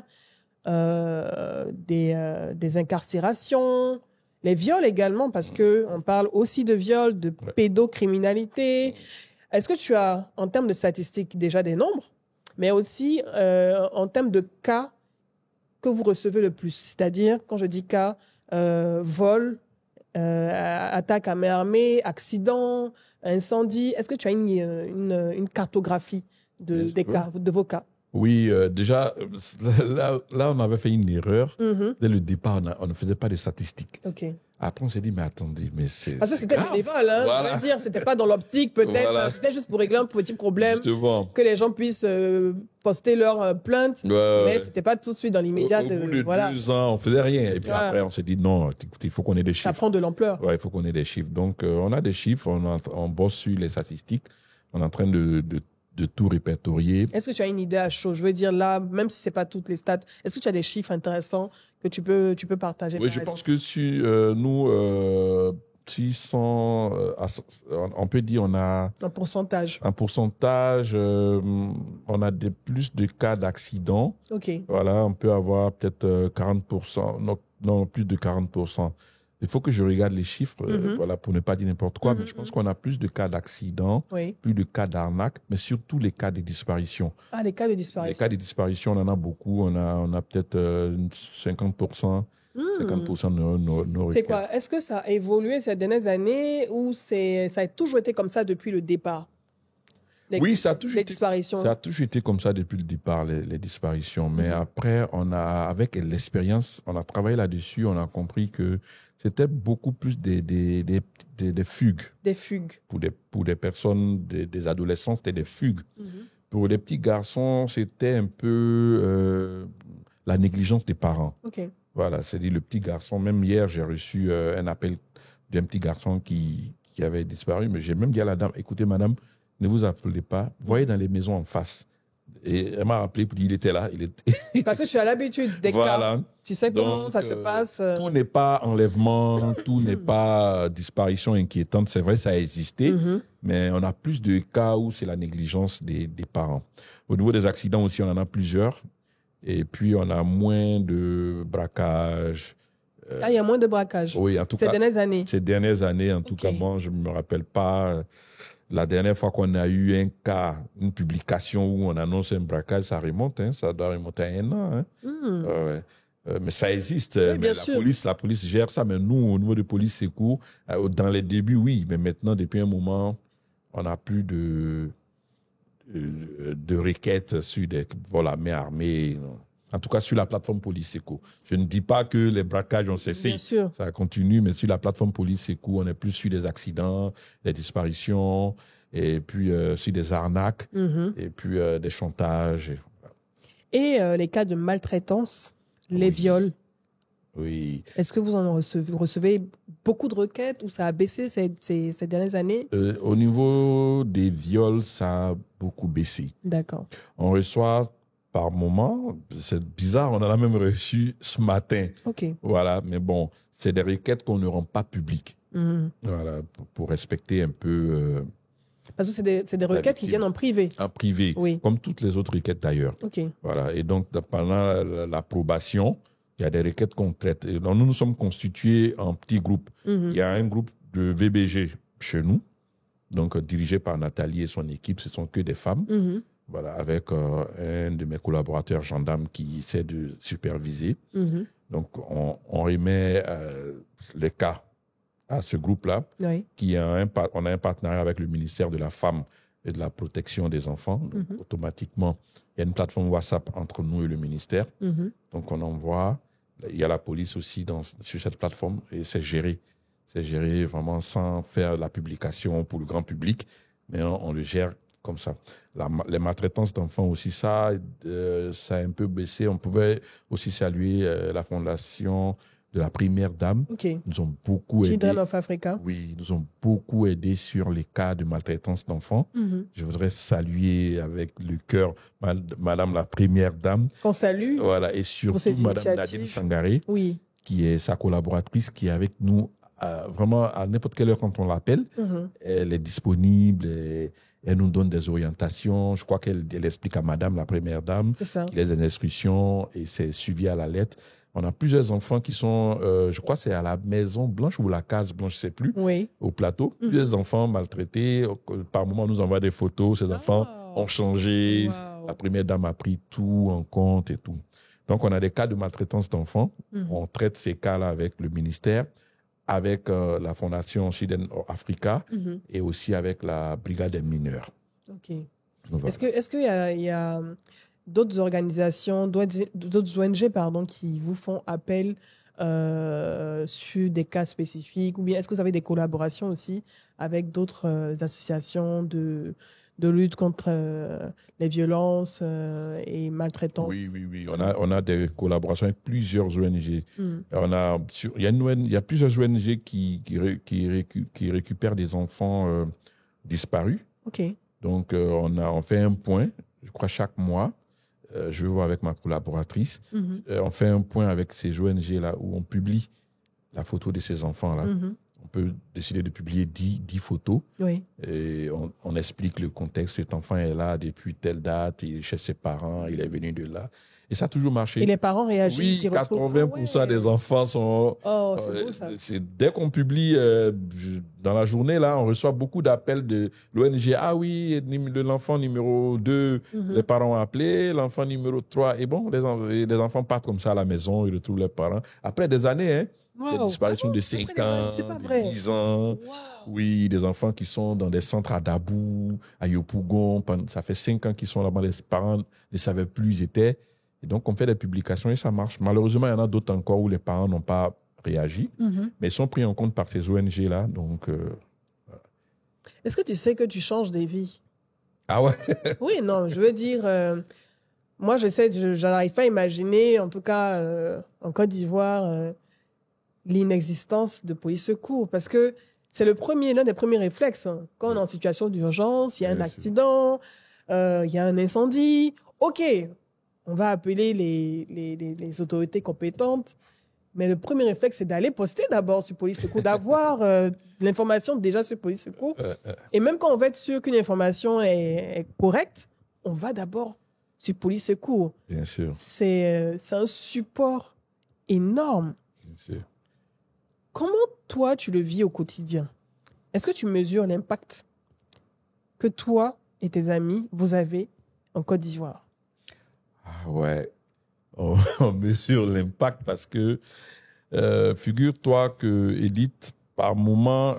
des incarcérations, les viols également, parce qu'on parle aussi de viols, de pédocriminalité. Est-ce que tu as, en termes de statistiques, déjà des nombres, mais aussi en termes de cas que vous recevez le plus? C'est-à-dire, quand je dis cas, vol, attaque à main armée, accident, incendie. Est-ce que tu as une cartographie des cas, de vos cas? Oui, déjà, là, on avait fait une erreur. Mhm. Dès le départ, on ne faisait pas de statistiques. OK. Après, on s'est dit, mais attendez, mais c'est. Parce que c'était grave. bénévole, hein, Voilà. je veux dire, c'était pas dans l'optique, peut-être, Voilà. c'était juste pour régler un petit problème, Justement. que les gens puissent poster leur plainte, Ouais, mais ouais. c'était pas tout de suite dans l'immédiat. Au bout de Voilà, 2 ans, on faisait rien. Et puis Voilà. après, on s'est dit, non, écoute, il faut qu'on ait des ça chiffres. prend de l'ampleur. Ouais, il faut qu'on ait des chiffres. Donc, on a des chiffres, on bosse sur les statistiques. On est en train de tout répertorier. Est-ce que tu as une idée à chaud? Je veux dire, là, même si c'est pas toutes les stats, est-ce que tu as des chiffres intéressants que tu peux partager? Oui, par je exemple? pense que si nous, 600, on peut dire on a En pourcentage. un pourcentage, on a plus de cas d'accidents. OK. Voilà, on peut avoir peut-être 40%, non, plus de 40%. Il faut que je regarde les chiffres, voilà, pour ne pas dire n'importe quoi, mais je pense qu'on a plus de cas d'accidents, Oui. plus de cas d'arnaque, mais surtout les cas de disparition. Ah, les cas de Les disparition. cas de disparition, on en a beaucoup. On a peut-être 50%, 50% de nos C'est requêtes. quoi? Est-ce que ça a évolué ces dernières années ou ça a toujours été comme ça depuis le départ? Oui, ça a toujours les été. disparitions. Ça a toujours été comme ça depuis le départ, les disparitions. Mais après, avec l'expérience, on a travaillé là-dessus, on a compris que c'était beaucoup plus des fugues. Des fugues. Pour des personnes, des adolescents, c'était des fugues. Pour les petits garçons, c'était un peu la négligence des parents. OK. Voilà, c'est-à-dire le petit garçon. Même hier, j'ai reçu un appel d'un petit garçon qui avait disparu. Mais j'ai même dit à la dame, écoutez, madame, ne vous appelez pas, voyez dans les maisons en face. Et elle m'a rappelé, puis il était là. Parce que je suis à l'habitude des Voilà. cas. Tu sais comment Donc, ça se passe. tout n'est pas enlèvement, tout n'est pas disparition inquiétante. C'est vrai, ça a existé, mais on a plus de cas où c'est la négligence des parents. Au niveau des accidents aussi, on en a plusieurs. Et puis, on a moins de braquages. Il y a moins de braquages. Oui, en tout cas. Ces dernières années. Ces dernières années, en tout cas, bon, je ne me rappelle pas. La dernière fois qu'on a eu un cas, une publication où on annonce un braquage, ça remonte, hein, ça doit remonter à 1 an. Hein. Ouais. Mais ça existe. Oui, mais bien sûr. la police gère ça. Mais nous, au niveau de police secours, dans les débuts, oui. Mais maintenant, depuis un moment, on n'a plus de requêtes sur des vols à main armée. Non. En tout cas, sur la plateforme police secours. Je ne dis pas que les braquages ont cessé. Bien sûr. Ça continue, mais sur la plateforme police secours, on est plus sur des accidents, des disparitions, et puis sur des arnaques, et puis des chantages. Et les cas de maltraitance, les viols. Oui. Est-ce que vous recevez beaucoup de requêtes ou ça a baissé ces dernières années? Au niveau des viols, ça a beaucoup baissé. D'accord. On reçoit par moment, c'est bizarre, on en a même reçu ce matin. OK. Voilà, mais bon, c'est des requêtes qu'on ne rend pas publiques. Voilà, pour respecter un peu... Parce que c'est des requêtes qui viennent en privé. En privé, oui. Comme toutes les autres requêtes d'ailleurs. OK. Voilà, et donc pendant l'approbation, il y a des requêtes qu'on traite. Et donc, nous sommes constitués en petits groupes. Il y a un groupe de VBG chez nous, donc dirigé par Nathalie et son équipe, ce sont que des femmes. Voilà, avec un de mes collaborateurs gendarmes qui essaie de superviser. Donc, on remet les cas à ce groupe-là, qui a on a un partenariat avec le ministère de la Femme et de la Protection des Enfants. Donc, automatiquement, il y a une plateforme WhatsApp entre nous et le ministère. Donc, on envoie. Il y a la police aussi sur cette plateforme et c'est géré. C'est géré vraiment sans faire la publication pour le grand public, mais on le gère comme ça. Les maltraitances d'enfants aussi, ça a un peu baissé. On pouvait aussi saluer la fondation de la Première Dame. Ils nous ont beaucoup aidé. Children of Africa. Oui, ils nous ont beaucoup aidé sur les cas de maltraitance d'enfants. Je voudrais saluer avec le cœur Madame la Première Dame. On salue. Voilà, et surtout Madame Nadine Sangaré, qui est sa collaboratrice, qui est avec nous vraiment à n'importe quelle heure quand on l'appelle. Elle est disponible. Elle nous donne des orientations. Je crois qu'elle explique à Madame la Première Dame. C'est ça. Il y a des instructions et c'est suivi à la lettre. On a plusieurs enfants qui sont, je crois que c'est à la Maison Blanche ou la Case Blanche, je ne sais plus, au plateau. Plusieurs enfants maltraités. Par moment, on nous envoie des photos. Ces enfants ont changé. La Première Dame a pris tout en compte et tout. Donc, on a des cas de maltraitance d'enfants. On traite ces cas-là avec le ministère, avec la Fondation Children of Africa et aussi avec la Brigade des mineurs. OK. Voilà. Est-ce qu'il y a d'autres organisations, d'autres ONG qui vous font appel sur des cas spécifiques, ou bien est-ce que vous avez des collaborations aussi avec d'autres associations de lutte contre les violences et maltraitances? Oui. On a des collaborations avec plusieurs ONG. Il y a plusieurs ONG qui récupèrent des enfants disparus. OK. Donc, on fait un point, je crois, chaque mois. Je vais voir avec ma collaboratrice. On fait un point avec ces ONG-là où on publie la photo de ces enfants-là. On peut décider de publier 10 photos. Oui. Et on explique le contexte. Cet enfant est là depuis telle date, il est chez ses parents, il est venu de là. Et ça a toujours marché. Et les parents réagissent. Oui, 80% des enfants sont... Oh, c'est beau ça. Dès qu'on publie dans la journée, là, on reçoit beaucoup d'appels de l'ONG. Ah oui, l'enfant numéro 2, les parents ont appelé, l'enfant numéro 3. Et bon, les enfants partent comme ça à la maison, ils retrouvent leurs parents. Après des années, hein, des disparitions de 5 ans, de 10 ans. Wow. Oui, des enfants qui sont dans des centres à Dabou, à Yopougon. Ça fait 5 ans qu'ils sont là-bas, les parents ne savaient plus où ils étaient. Et donc, on fait des publications et ça marche. Malheureusement, il y en a d'autres encore où les parents n'ont pas réagi, mais ils sont pris en compte par ces ONG-là. Donc, voilà. Est-ce que tu sais que tu changes des vies? Ah ouais? Oui, non, je veux dire, moi, je n'arrive pas à imaginer, en tout cas en Côte d'Ivoire, l'inexistence de police secours. Parce que c'est l'un des premiers réflexes. Hein. Quand on est en situation d'urgence, il y a un Bien sûr. accident, il y a un incendie. OK, on va appeler les autorités compétentes. Mais le premier réflexe, c'est d'aller poster d'abord sur Police Secours, d'avoir l'information déjà sur Police Secours. Et même quand on veut être sûr qu'une information est correcte, on va d'abord sur Police Secours. Bien sûr. C'est un support énorme. Bien sûr. Comment toi, tu le vis au quotidien? Est-ce que tu mesures l'impact que toi et tes amis, vous avez en Côte d'Ivoire? Ah ouais, on mesure l'impact parce que figure-toi que, Edith, par moment,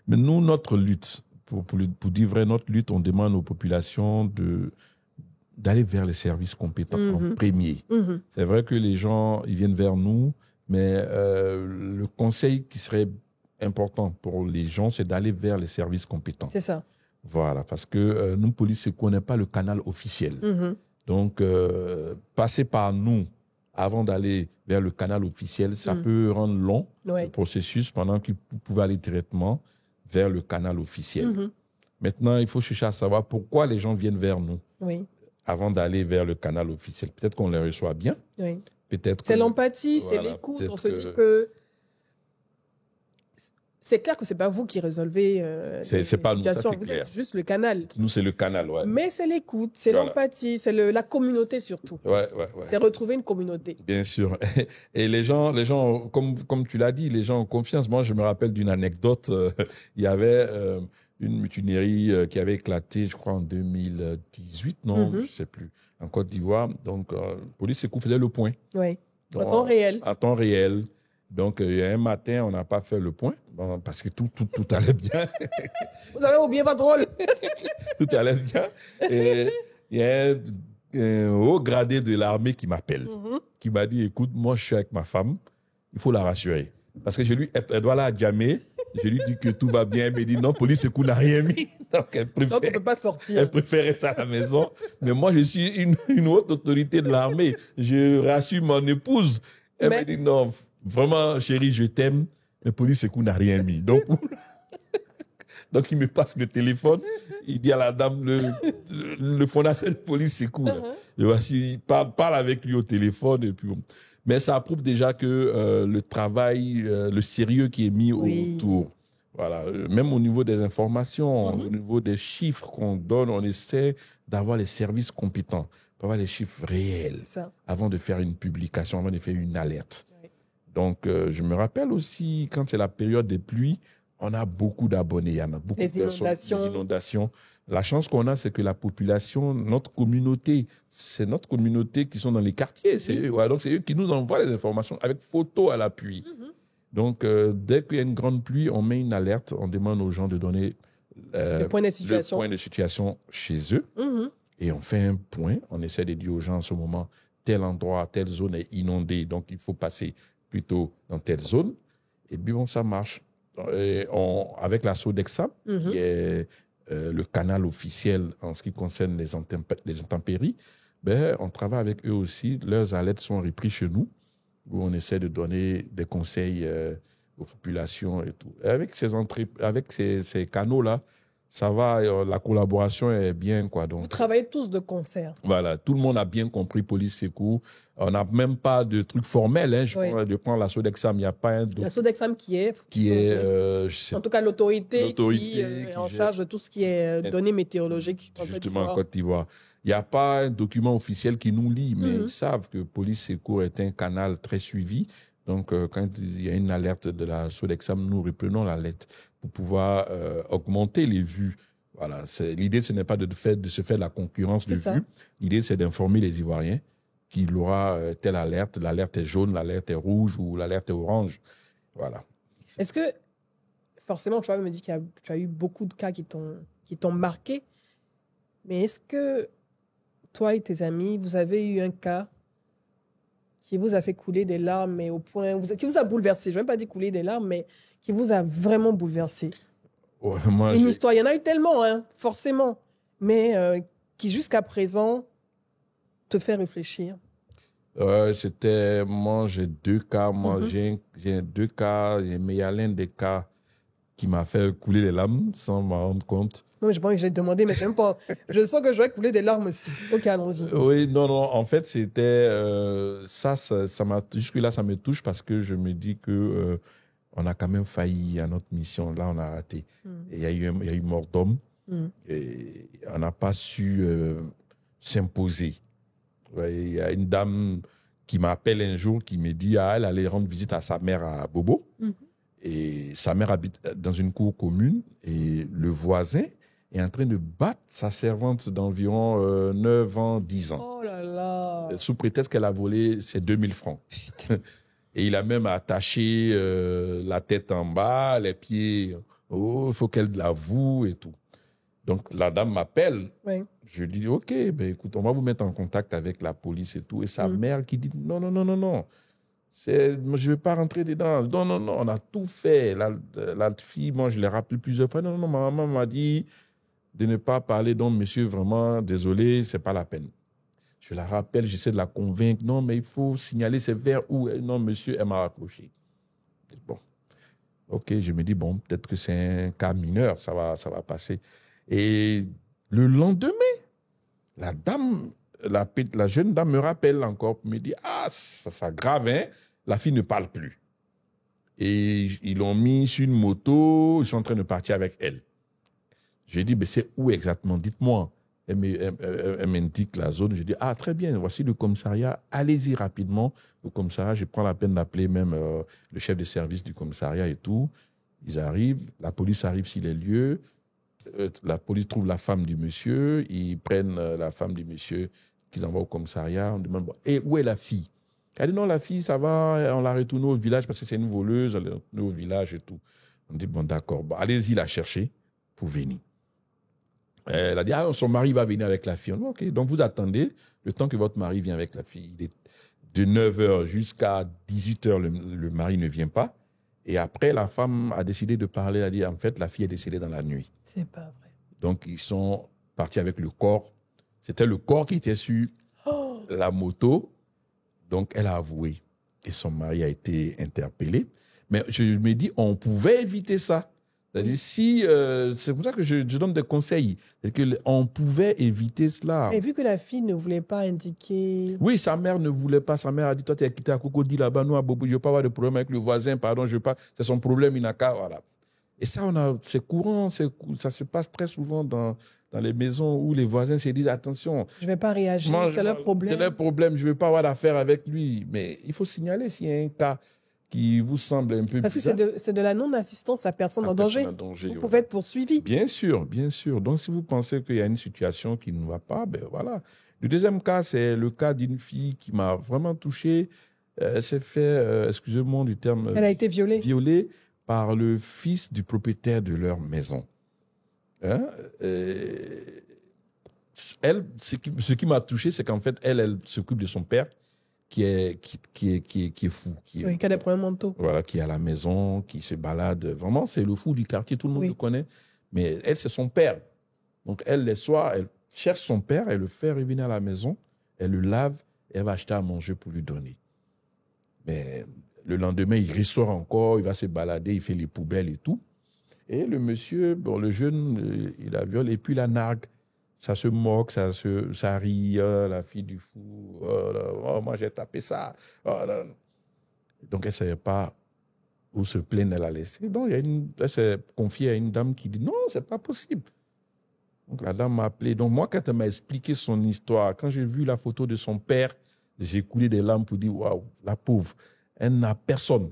mais nous, notre lutte, pour dire vrai, notre lutte, on demande aux populations d'aller vers les services compétents en premier. C'est vrai que les gens, ils viennent vers nous, mais le conseil qui serait important pour les gens, c'est d'aller vers les services compétents. C'est ça. Voilà, parce que nous, Police Secours, n'est pas le canal officiel. Donc, passer par nous avant d'aller vers le canal officiel, ça peut rendre long le processus pendant que vous pouvez aller directement vers le canal officiel. Maintenant, il faut chercher à savoir pourquoi les gens viennent vers nous avant d'aller vers le canal officiel. Peut-être qu'on les reçoit bien. Peut-être c'est que, l'empathie, voilà, c'est l'écoute. peut-être On se dit que c'est clair que ce n'est pas vous qui résolvez c'est pas nous, ça, situations. c'est Vous clair. êtes juste le canal. Nous, c'est le canal, ouais. Mais c'est l'écoute, c'est Voilà. l'empathie, c'est la communauté surtout. Ouais. C'est retrouver une communauté. Bien sûr. Et les gens comme tu l'as dit, les gens ont confiance. Moi, je me rappelle d'une anecdote. Il y avait une mutinerie qui avait éclaté, je crois, en 2018, non, je ne sais plus, en Côte d'Ivoire. Donc, Police Secours faisait le point. Oui. En Donc, temps réel. En temps réel. Donc, il y a un matin, on n'a pas fait le point parce que tout allait bien. Vous avez oublié votre rôle. Tout allait bien. Et il y a un haut gradé de l'armée qui m'appelle, qui m'a dit, écoute, moi, je suis avec ma femme, il faut la rassurer. Parce que elle doit la jammer. Je lui dis que tout va bien. Elle me dit, non, Police Secours n'a rien mis. Donc, elle préfère, Donc, on ne peut pas sortir. elle préfère rester à la maison. Mais moi, je suis une haute autorité de l'armée. Je rassure mon épouse. Elle me dit, non, vraiment, chérie, je t'aime. Mais Police Secours n'a rien mis. Donc, il me passe le téléphone. Il dit à la dame, le fondateur de Police Secours, il parle avec lui au téléphone. Et puis, mais ça prouve déjà que le travail, le sérieux qui est mis autour. Voilà. Même au niveau des informations, au niveau des chiffres qu'on donne, on essaie d'avoir les services compétents, pour avoir les chiffres réels avant de faire une publication, avant de faire une alerte. Donc, je me rappelle aussi, quand c'est la période des pluies, on a beaucoup d'abonnés, il y en a beaucoup de personnes, les inondations. La chance qu'on a, c'est que la population, notre communauté, c'est notre communauté qui sont dans les quartiers. Donc, c'est eux qui nous envoient les informations avec photos à l'appui. Donc, dès qu'il y a une grande pluie, on met une alerte, on demande aux gens de donner le point de situation chez eux. Et on fait un point, on essaie de dire aux gens en ce moment, tel endroit, telle zone est inondée, donc il faut passer plutôt dans telle zone. Et puis bon, ça marche. Et avec la Sodexam, qui est le canal officiel en ce qui concerne les intempéries, on travaille avec eux aussi. Leurs alertes sont reprises chez nous, où on essaie de donner des conseils aux populations et tout. Et avec ces canaux-là, ça va, la collaboration est bien, quoi. Donc, vous travaillez tous de concert. Voilà, tout le monde a bien compris Police Secours. On n'a même pas de truc formel. Hein. Je prends la Sodexam, il n'y a pas un... La Sodexam qui est en tout cas, l'autorité qui est en charge de tout ce qui est données météorologiques. Justement, en Côte d'Ivoire. Il n'y a pas un document officiel qui nous lie, mais ils savent que Police Secours est un canal très suivi. Donc, quand il y a une alerte de la Sodexam, nous reprenons l'alerte pour pouvoir augmenter les vues. Voilà. L'idée, ce n'est pas de se faire la concurrence de vues. L'idée, c'est d'informer les Ivoiriens qu'il aura telle alerte. L'alerte est jaune, l'alerte est rouge ou l'alerte est orange. Voilà. Est-ce que, forcément, tu me dis que tu as eu beaucoup de cas qui t'ont marqué, mais est-ce que toi et tes amis, vous avez eu un cas qui vous a fait couler des larmes, mais au point, qui vous a bouleversé, je ne vais même pas dire couler des larmes, mais qui vous a vraiment bouleversé? Une histoire, il y en a eu tellement, hein, forcément, mais qui jusqu'à présent te fait réfléchir. Moi, j'ai deux cas. J'ai deux cas, mais il y a l'un des cas qui m'a fait couler les larmes sans m'en rendre compte. Non, j'ai pas envie que j'aille te demander, mais j'aime pas. Je sens que je vais couler des larmes aussi. Ok, allons-y. Oui, non, non, en fait, c'était ça m'a jusque-là, ça me touche parce que je me dis que on a quand même failli à notre mission. Là, on a raté. Et il y a eu mort d'homme. Et on n'a pas su s'imposer. Ouais, il y a une dame qui m'appelle un jour qui me dit elle allait rendre visite à sa mère à Bobo. Et sa mère habite dans une cour commune et le voisin est en train de battre sa servante d'environ 9 ans, 10 ans. Oh là là. Sous prétexte qu'elle a volé ses 2000 francs. Et il a même attaché la tête en bas, les pieds. Oh, il faut qu'elle l'avoue et tout. Donc la dame m'appelle. Oui. Je lui dis, OK, ben, écoute, on va vous mettre en contact avec la police et tout. Et sa mère qui dit, non, non, non, non, non. Moi, je ne vais pas rentrer dedans. Non, non, non, on a tout fait. La fille, moi, je l'ai rappelé plusieurs fois. Non, non, non, ma maman m'a dit de ne pas parler. Donc, monsieur, vraiment, désolé, ce n'est pas la peine. Je la rappelle, j'essaie de la convaincre. Non, mais il faut signaler ces vers où. Non, monsieur, elle m'a raccroché. Bon, OK, je me dis, bon, peut-être que c'est un cas mineur, ça va passer. Et le lendemain, la jeune dame me rappelle encore, me dit, ah, ça grave, hein, la fille ne parle plus. Et ils l'ont mis sur une moto, ils sont en train de partir avec elle. Je lui ai dit, mais c'est où exactement? Dites-moi. Elle m'indique la zone. Je dis, ah, très bien, voici le commissariat, allez-y rapidement. Le commissariat, je prends la peine d'appeler même le chef de service du commissariat et tout. Ils arrivent, la police arrive sur les lieux. La police trouve la femme du monsieur, ils prennent la femme du monsieur qu'ils envoient au commissariat, on demande, bon, et où est la fille? Elle dit, non, la fille, ça va, on l'a retournée au village parce que c'est une voleuse, on l'a retournée au village et tout. On dit, bon, d'accord, bon, allez-y la chercher pour venir. Elle a dit, ah, son mari va venir avec la fille. On dit, OK, donc vous attendez le temps que votre mari vient avec la fille. Il est de 9h jusqu'à 18h, le mari ne vient pas. Et après, la femme a décidé de parler, elle a dit, en fait, la fille est décédée dans la nuit. C'est pas vrai. Donc, ils sont partis avec le corps. C'était le corps qui était sur la moto. Donc, elle a avoué. Et son mari a été interpellé. Mais je me dis, on pouvait éviter ça. C'est-à-dire, c'est pour ça que je donne des conseils. C'est qu'on pouvait éviter cela. Et vu que la fille ne voulait pas indiquer... Oui, sa mère ne voulait pas. Sa mère a dit, toi, tu es quitté à Cocody là-bas. Nous, à Bobo, je ne veux pas avoir de problème avec le voisin. Pardon, je veux pas. C'est son problème, il n'a qu'à... Voilà. Et ça, c'est courant. Ça se passe très souvent dans les maisons où les voisins se disent, attention. Je ne vais pas réagir, c'est leur problème. C'est leur problème, je ne veux pas avoir d'affaire avec lui. Mais il faut signaler s'il y a un cas qui vous semble un peu Parce bizarre. que c'est de la non-assistance à personne en danger. Vous pouvez être poursuivi. Bien sûr, bien sûr. Donc, si vous pensez qu'il y a une situation qui ne va pas, ben voilà. Le deuxième cas, c'est le cas d'une fille qui m'a vraiment touché. Elle s'est fait, excusez-moi du terme... Elle a été violée. Violée par le fils du propriétaire de leur maison. Hein? Elle, ce qui m'a touché, c'est qu'en fait, elle s'occupe de son père qui est fou. Qui a des problèmes mentaux. Voilà, qui est à la maison, qui se balade. Vraiment, c'est le fou du quartier, tout le monde le connaît. Mais elle, c'est son père. Donc, elle, les soirs, elle cherche son père, elle le fait revenir à la maison, elle le lave, et elle va acheter à manger pour lui donner. Mais le lendemain, il ressort encore, il va se balader, il fait les poubelles et tout. Et le monsieur, bon, le jeune, il la viole et puis il la nargue. Ça se moque, ça rit, la fille du fou, moi j'ai tapé ça. Donc elle ne savait pas où se plaindre, elle a laissé. Donc elle s'est confiée à une dame qui dit non, c'est pas possible. Donc la dame m'a appelé. Donc moi, quand elle m'a expliqué son histoire, quand j'ai vu la photo de son père, j'ai coulé des larmes pour dire waouh, la pauvre, elle n'a personne.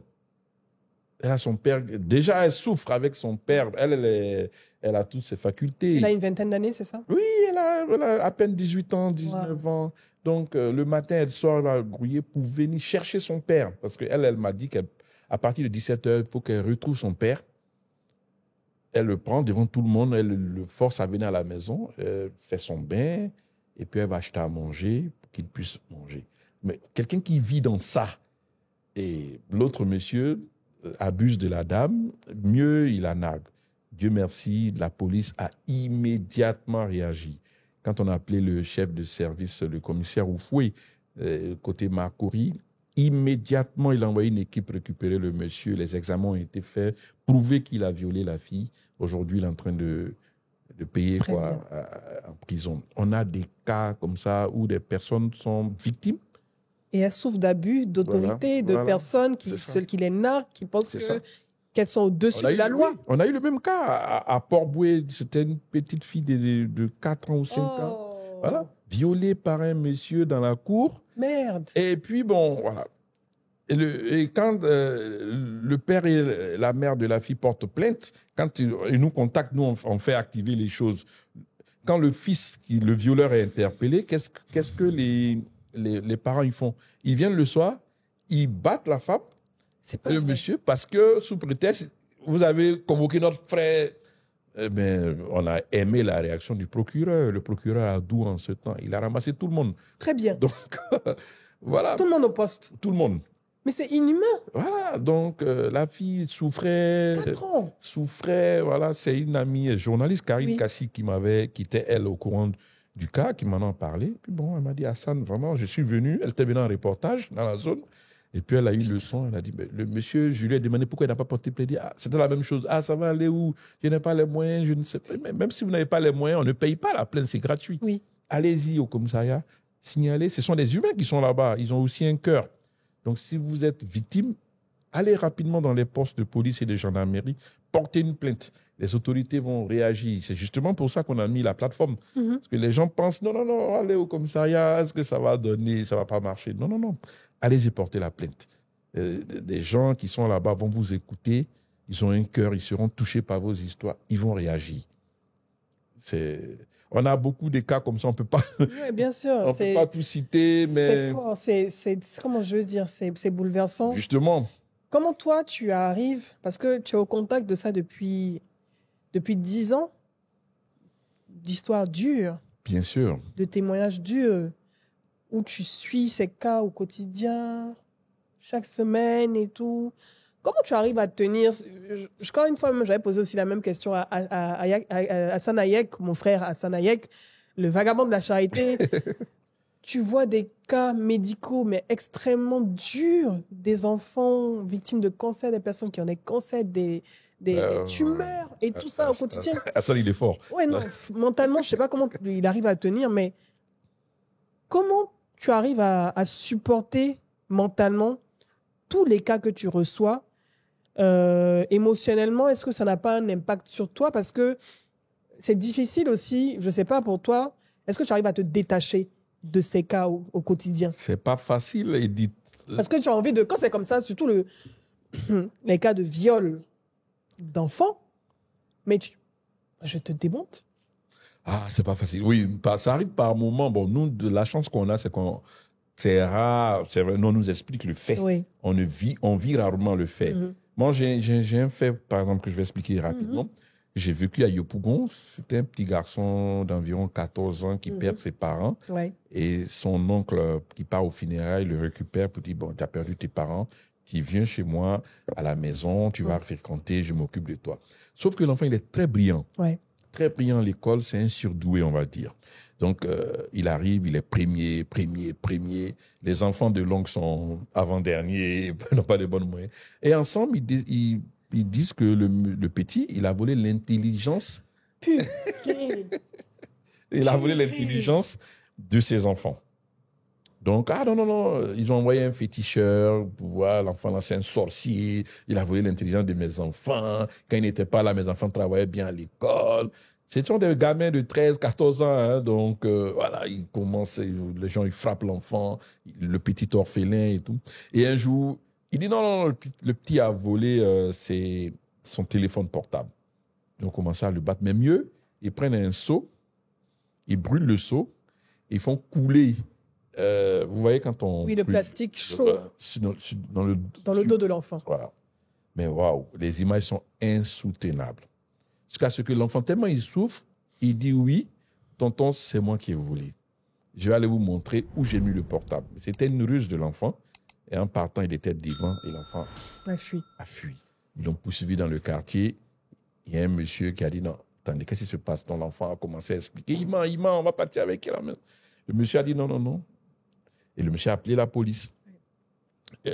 Elle a son père. Déjà, elle souffre avec son père. Elle a toutes ses facultés. Elle a une vingtaine d'années, c'est ça? Oui, elle a à peine 18 ans, 19 ans. Donc, le matin, elle sort, elle va grouiller pour venir chercher son père. Parce qu'elle m'a dit qu'à partir de 17h, il faut qu'elle retrouve son père. Elle le prend devant tout le monde, elle le force à venir à la maison, elle fait son bain, et puis elle va acheter à manger pour qu'il puisse manger. Mais quelqu'un qui vit dans ça, et l'autre monsieur abuse de la dame, mieux il la nargue. Dieu merci, la police a immédiatement réagi. Quand on a appelé le chef de service, le commissaire Oufoué, côté Marcory, Immédiatement, il a envoyé une équipe récupérer le monsieur. Les examens ont été faits, prouver qu'il a violé la fille. Aujourd'hui, il est en train de payer en prison. On a des cas comme ça où des personnes sont victimes. Et elles souffrent d'abus d'autorité, de personnes qui les narquent, qui pensent qu'elles sont au-dessus de la loi. Oui, on a eu le même cas à Port-Bouet. C'était une petite fille de 4 ans ou 5 ans. Voilà. Violée par un monsieur dans la cour. Merde. Et puis, bon, voilà. Et quand le père et la mère de la fille portent plainte, quand ils nous contactent, nous, on fait activer les choses. Quand le fils, le violeur, est interpellé, qu'est-ce que les parents ils font? Ils viennent le soir, ils battent la femme, le monsieur, parce que sous prétexte, vous avez convoqué notre frère. On a aimé la réaction du procureur. Le procureur a doux en ce temps. Il a ramassé tout le monde. Très bien. Donc, voilà. Tout le monde au poste. Tout le monde. Mais c'est inhumain. Voilà, donc la fille souffrait. 4 ans. Souffrait, voilà. C'est une amie journaliste, Karine Kassi, qui était, elle, au courant du cas, qui m'en a parlé. Puis bon, elle m'a dit, Hassan, vraiment, je suis venu. Elle était venue en reportage dans la zone. Et puis elle a eu le son. Elle a dit, le monsieur, je lui ai demandé pourquoi il n'a pas porté plainte. C'était la même chose. Ça va aller où? Je n'ai pas les moyens, je ne sais pas. Même si vous n'avez pas les moyens, on ne paye pas la plainte, c'est gratuit. Oui. Allez-y au commissariat, signalez. Ce sont des humains qui sont là-bas. Ils ont aussi un cœur. Donc, si vous êtes victime, allez rapidement dans les postes de police et de gendarmerie, portez une plainte. Les autorités vont réagir. C'est justement pour ça qu'on a mis la plateforme. Parce que les gens pensent, non, allez au commissariat, est-ce que ça va donner, ça ne va pas marcher? Non. Allez-y porter la plainte. Des gens qui sont là-bas vont vous écouter, ils ont un cœur, ils seront touchés par vos histoires, ils vont réagir. On a beaucoup de cas comme ça, on peut pas. Oui, bien sûr. On peut pas tout citer, mais. C'est fort, comment je veux dire, c'est bouleversant. Justement. Comment toi, tu arrives, parce que tu es au contact de ça depuis 10 ans, d'histoires dures. Bien sûr. De témoignages durs, où tu suis ces cas au quotidien, chaque semaine et tout. Comment tu arrives à tenir? Encore une fois, j'avais posé aussi la même question à Hassan Hayek, mon frère Hassan Hayek, le vagabond de la charité. Tu vois des cas médicaux, mais extrêmement durs, des enfants victimes de cancer, des personnes qui ont des cancers, des tumeurs, et tout ça au quotidien. Hassan, il est fort. Ouais, non, mentalement, je ne sais pas comment il arrive à tenir, mais comment tu arrives à supporter mentalement tous les cas que tu reçois? Émotionnellement, est-ce que ça n'a pas un impact sur toi? Parce que c'est difficile aussi, je ne sais pas pour toi, est-ce que tu arrives à te détacher de ces cas au quotidien? C'est pas facile, Edith. Parce que tu as envie de, quand c'est comme ça, surtout les cas de viol d'enfants, mais je te démonte. C'est pas facile. Oui, ça arrive par moment. Bon, nous, la chance qu'on a, c'est rare. C'est vrai, nous, on nous explique le fait. Oui. On vit rarement le fait. Moi, j'ai un fait, par exemple, que je vais expliquer rapidement. J'ai vécu à Yopougon. C'était un petit garçon d'environ 14 ans qui perd ses parents. Ouais. Et son oncle qui part au funérailles le récupère pour dire, bon, tu as perdu tes parents, tu viens chez moi à la maison, tu vas fréquenter, je m'occupe de toi. Sauf que l'enfant, il est très brillant. Ouais. Très brillant à l'école, c'est un surdoué, on va dire. Donc, il arrive, il est premier. Les enfants de l'oncle sont avant-derniers, n'ont pas de bonnes moyens. Et ensemble, ils disent que le petit, il a volé l'intelligence. Il a volé l'intelligence de ses enfants. Donc, non, ils ont envoyé un féticheur pour voir l'enfant, là, c'est un sorcier. Il a volé l'intelligence de mes enfants. Quand il n'était pas là, mes enfants travaillaient bien à l'école. Ce sont des gamins de 13, 14 ans. Hein, donc, voilà, ils commencent, les gens, ils frappent l'enfant, le petit orphelin et tout. Et un jour, il dit non, le petit a volé son téléphone portable. Ils ont commencé à le battre. Mais mieux, ils prennent un seau, ils brûlent le seau, ils font couler. Vous voyez quand on... Oui, le plastique chaud dans le dos de l'enfant. Voilà. Mais waouh, les images sont insoutenables. Jusqu'à ce que l'enfant, tellement il souffre, il dit oui, tonton, c'est moi qui ai volé. Je vais aller vous montrer où j'ai mis le portable. C'était une ruse de l'enfant. Et en partant, il était devant et l'enfant a fui. Ils l'ont poursuivi dans le quartier. Il y a un monsieur qui a dit non, attendez, qu'est-ce qui se passe? Ton enfant a commencé à expliquer. Il ment, on va partir avec elle. Le monsieur a dit non. Et le monsieur a appelé la police.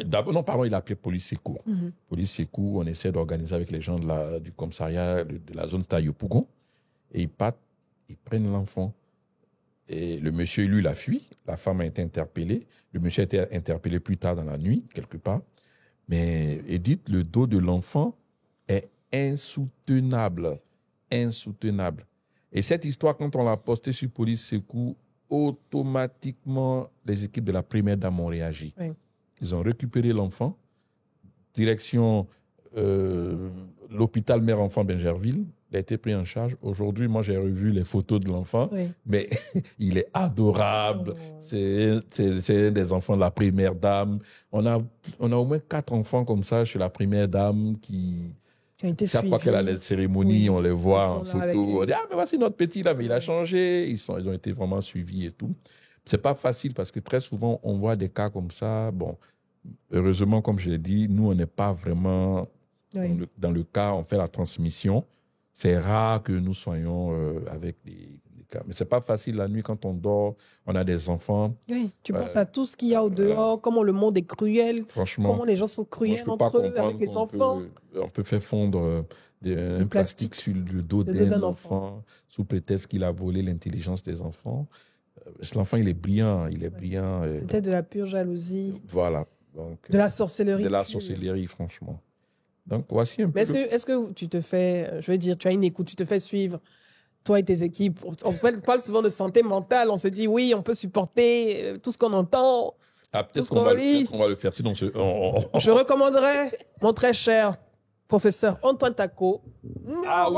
D'abord, non, pardon, il a appelé police secours. Police secours, on essaie d'organiser avec les gens du commissariat de la zone Taillot-Pougon. Et ils partent, ils prennent l'enfant. Et le monsieur, lui, il a fui. La femme a été interpellée. Le monsieur a été interpellé plus tard dans la nuit, quelque part. Mais Edith, le dos de l'enfant est insoutenable. Insoutenable. Et cette histoire, quand on l'a postée sur Police Secours, automatiquement, les équipes de la première dame ont réagi. Oui. Ils ont récupéré l'enfant. Direction l'hôpital mère-enfant Benjerville. Il a été pris en charge. Aujourd'hui, moi, j'ai revu les photos de l'enfant. Oui. Mais il est adorable. Oh. C'est un des enfants de la première dame. On a au moins 4 enfants comme ça chez la première dame qui Qui a été chaque fois qu'elle a les cérémonies, Oui. on les voit Ils en sont là avec photo. lui. On dit, ah, mais voici notre petit là, mais il a changé. Ils ont été vraiment suivis et tout. C'est pas facile parce que très souvent, on voit des cas comme ça. Bon, heureusement, comme je l'ai dit, nous, on n'est pas vraiment Oui. dans le cas, on fait la transmission. C'est rare que nous soyons avec les cas. Mais c'est pas facile la nuit quand on dort, on a des enfants. Oui, tu penses à tout ce qu'il y a au dehors, comment le monde est cruel, Franchement, comment les gens sont moi, cruels je peux pas entre eux, comprendre avec les qu'on enfants. on peut faire fondre un plastique sur le dos d'un enfant sous prétexte qu'il a volé l'intelligence des enfants. L'enfant, il est brillant, C'était de la pure jalousie, Voilà. Donc, de la sorcellerie. de la pure. sorcellerie, franchement. Donc, voici un peu. Mais est-ce que tu te fais, je veux dire, tu as une écoute, tu te fais suivre, toi et tes équipes. On parle souvent de santé mentale, on se dit oui, on peut supporter tout ce qu'on entend. Ah, tout ce peut-être qu'on qu'on va le faire. Sinon, Je recommanderais mon très cher professeur Antoine Taco,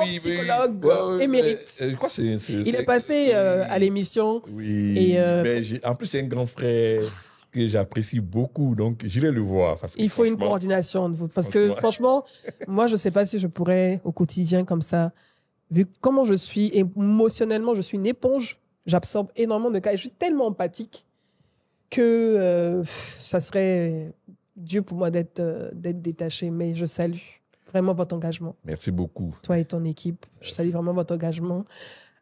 psychologue émérite. Je crois que Il est passé à l'émission. Oui, Et, mais en plus, c'est un grand frère que j'apprécie beaucoup, donc j'irai le voir. Parce que il faut une coordination de vous. Parce que franchement, moi, je ne sais pas si je pourrais au quotidien comme ça, vu comment je suis, émotionnellement, je suis une éponge, j'absorbe énormément de cas et je suis tellement empathique que ça serait Dieu pour moi d'être détaché. Mais je salue vraiment votre engagement. Merci beaucoup. Toi et ton équipe, je salue vraiment votre engagement.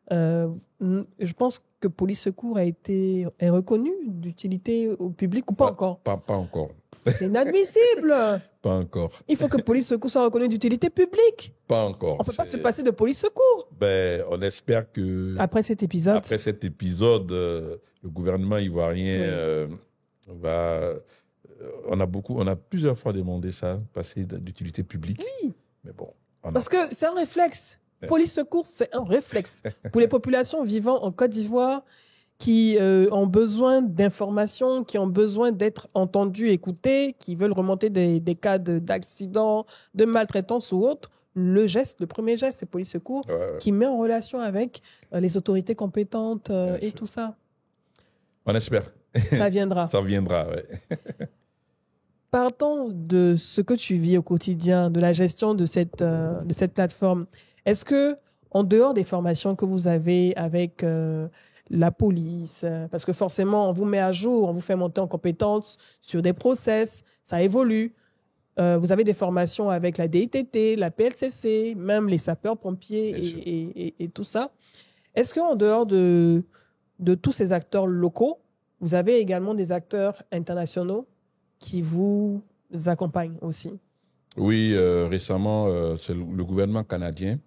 Je pense que Police Secours est reconnu d'utilité au public ou pas encore? Pas encore. C'est inadmissible. Pas encore. Il faut que Police Secours soit reconnu d'utilité publique. Pas encore. On ne peut pas se passer de Police Secours. Ben, on espère que après cet épisode, le gouvernement ivoirien va. On a plusieurs fois demandé ça, passer d'utilité publique. Oui. Mais bon. Parce que c'est un réflexe. Police Secours, c'est un réflexe. Pour les populations vivant en Côte d'Ivoire qui ont besoin d'informations, qui ont besoin d'être entendues, écoutées, qui veulent remonter des cas d'accidents, de maltraitance ou autre, le premier geste, c'est Police Secours qui met en relation avec les autorités compétentes et tout ça. On espère. Ça viendra. Ça viendra, oui. Partons de ce que tu vis au quotidien, de la gestion de cette plateforme. Est-ce que, en dehors des formations que vous avez avec la police, parce que forcément, on vous met à jour, on vous fait monter en compétences sur des process, ça évolue. Vous avez des formations avec la DITT, la PLCC, même les sapeurs-pompiers et tout ça. Est-ce qu'en dehors de tous ces acteurs locaux, vous avez également des acteurs internationaux qui vous accompagnent aussi? Oui, récemment, c'est le gouvernement canadien.